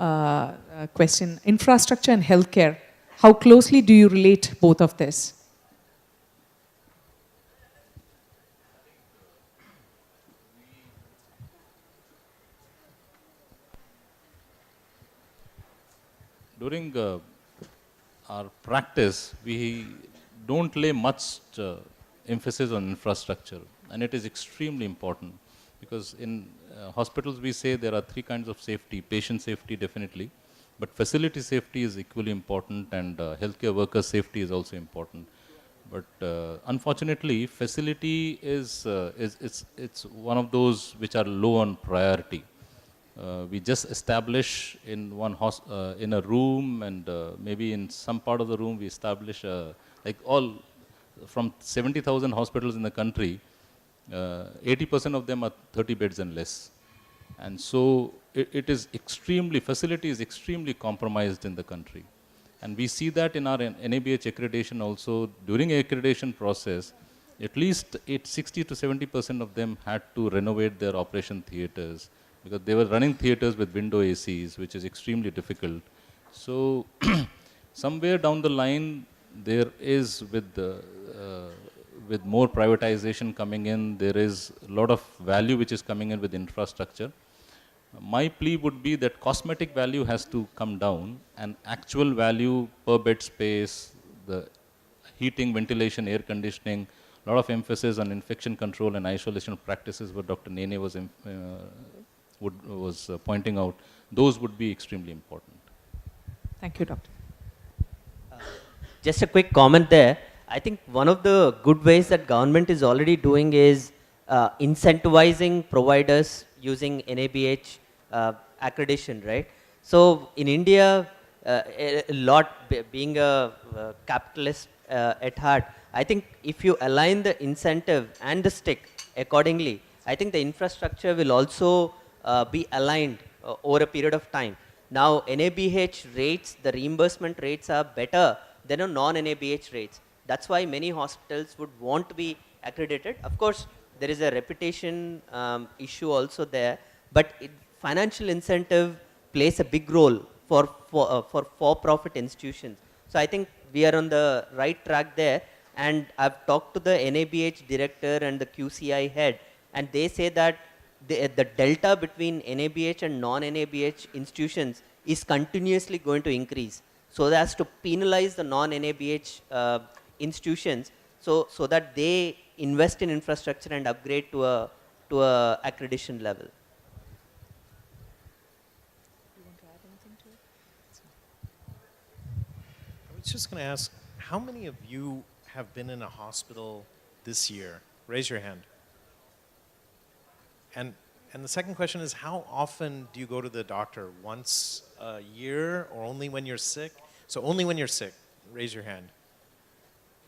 question. Infrastructure and healthcare, how closely do you relate both of this?
During our practice, we don't lay much emphasis on infrastructure, and it is extremely important because in hospitals we say there are 3 kinds of safety: patient safety definitely, but facility safety is equally important, and healthcare worker safety is also important. But unfortunately, facility is it's one of those which are low on priority. We just establish in in a room, and maybe in some part of the room we establish like all from 70,000 hospitals in the country, 80% of them are 30 beds and less, and so it is extremely, facility is extremely compromised in the country, and we see that in our NABH accreditation also. During accreditation process, at least 60 to 70% of them had to renovate their operation theaters because they were running theaters with window ACs, which is extremely difficult. So somewhere down the line, there is with more privatization coming in, there is a lot of value which is coming in with infrastructure. My plea would be that cosmetic value has to come down and actual value per bed space, the heating, ventilation, air conditioning, a lot of emphasis on infection control and isolation practices what Dr. Nene was pointing out, those would be extremely important.
Thank you, Doctor.
Just a quick comment there. I think one of the good ways that government is already doing is incentivizing providers using NABH accreditation, right? So in India, being a capitalist at heart, I think if you align the incentive and the stick accordingly, I think the infrastructure will also be aligned over a period of time. Now, NABH rates, the reimbursement rates are better than a non-NABH rates. That's why many hospitals would want to be accredited. Of course, there is a reputation issue also there, but financial incentive plays a big role for for-profit institutions. So I think we are on the right track there. And I've talked to the NABH director and the QCI head, and they say that the delta between NABH and non-NABH institutions is continuously going to increase, so as to penalize the non-NABH institutions, so that they invest in infrastructure and upgrade to a accreditation level.
I was just going to ask, how many of you have been in a hospital this year? Raise your hand. And the second question is, how often do you go to the doctor? Once a year or only when you're sick? So only when you're sick. Raise your hand.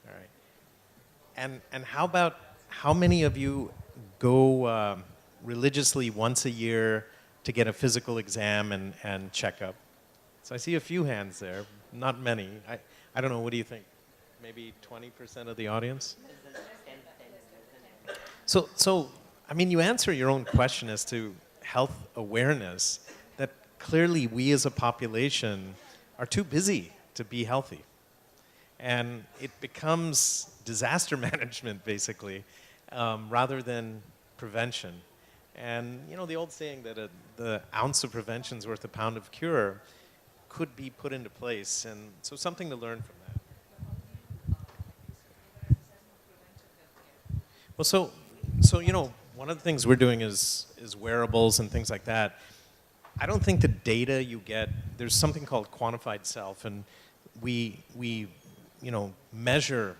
All right. And how about, how many of you go religiously once a year to get a physical exam and checkup? So I see a few hands there, not many. I don't know, what do you think? Maybe 20% of the audience? So, I mean, you answer your own question as to health awareness, that clearly we as a population are too busy to be healthy. And it becomes disaster management, basically, rather than prevention. And, you know, the old saying that the ounce of prevention is worth a pound of cure could be put into place. And so something to learn from that. Well, so you know, one of the things we're doing is wearables and things like that. I don't think the data you get, there's something called quantified self, and we you know, measure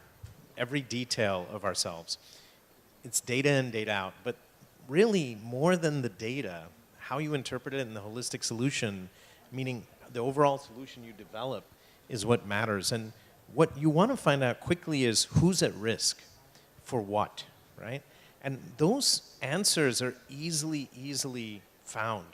every detail of ourselves. It's data in, data out, but really more than the data, how you interpret it in the holistic solution, meaning the overall solution you develop, is what matters. And what you want to find out quickly is who's at risk for what, right? And those answers are easily found.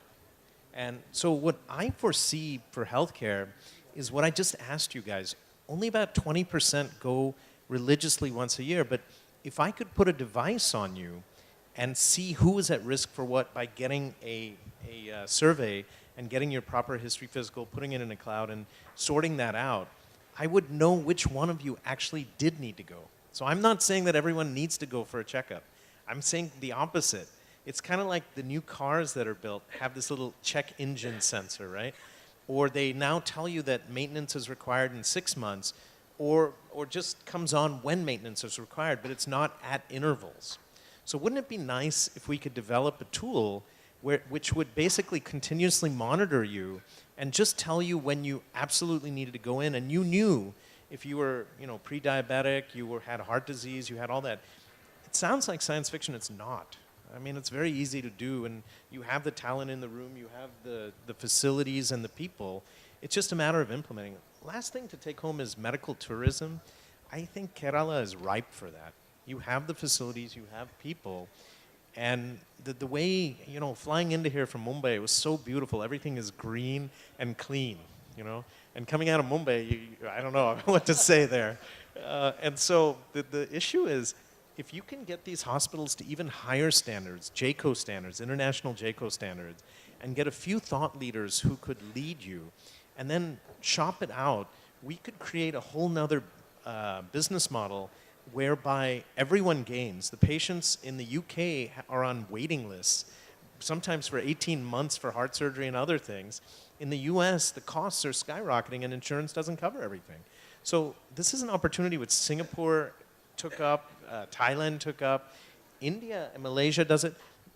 And so what I foresee for healthcare is what I just asked you guys. Only about 20% go religiously once a year, but if I could put a device on you and see who is at risk for what by getting a survey and getting your proper history physical, putting it in a cloud and sorting that out, I would know which one of you actually did need to go. So I'm not saying that everyone needs to go for a checkup. I'm saying the opposite. It's kind of like the new cars that are built have this little check engine sensor, right? Or they now tell you that maintenance is required in 6 months, or just comes on when maintenance is required, but it's not at intervals. So wouldn't it be nice if we could develop a tool which would basically continuously monitor you and just tell you when you absolutely needed to go in, and you knew if you were, you know, pre-diabetic, had heart disease, you had all that. It sounds like science fiction. It's not. I mean, it's very easy to do, and you have the talent in the room, you have the facilities and the people. It's just a matter of implementing it. Last thing to take home is medical tourism. I think Kerala is ripe for that. You have the facilities, you have people, and the way, you know, flying into here from Mumbai, it was so beautiful. Everything is green and clean, you know. And coming out of Mumbai, I don't know what to say there. And so the issue is, if you can get these hospitals to even higher standards, JCO standards, international JCO standards, and get a few thought leaders who could lead you, and then shop it out, we could create a whole nother business model whereby everyone gains. The patients in the UK are on waiting lists, sometimes for 18 months for heart surgery and other things. In the US, the costs are skyrocketing and insurance doesn't cover everything. So this is an opportunity which Singapore took up, Thailand took up, India and Malaysia does it.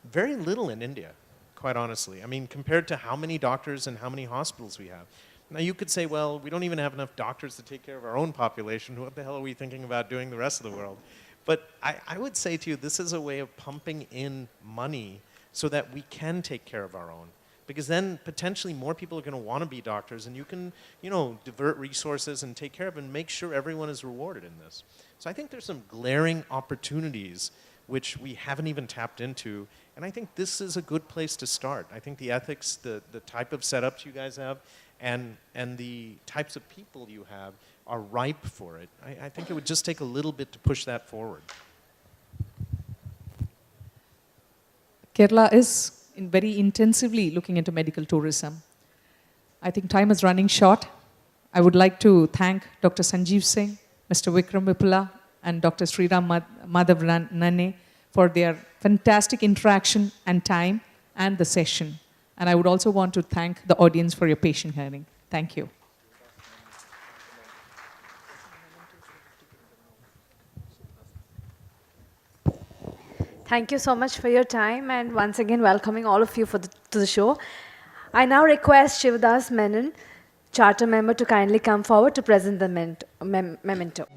Very little in India, quite honestly. I mean, compared to how many doctors and how many hospitals we have. Now you could say, well, we don't even have enough doctors to take care of our own population. What the hell are we thinking about doing the rest of the world? But I would say to you, this is a way of pumping in money so that we can take care of our own. Because then potentially more people are going to want to be doctors, and you can, divert resources and take care of and make sure everyone is rewarded in this. So I think there's some glaring opportunities which we haven't even tapped into, and I think this is a good place to start. I think the ethics, the type of setups you guys have, and the types of people you have are ripe for it. I think it would just take a little bit to push that forward.
Kerala is very intensively looking into medical tourism. I think time is running short. I would like to thank Dr. Sanjeev Singh, Mr. Vikram Vipula, and Dr. Sriram Madhav Nane for their fantastic interaction and time and the session. And I would also want to thank the audience for your patient hearing. Thank you.
Thank you so much for your time, and once again welcoming all of you to the show. I now request Shivadas Menon, Charter member, to kindly come forward to present the memento.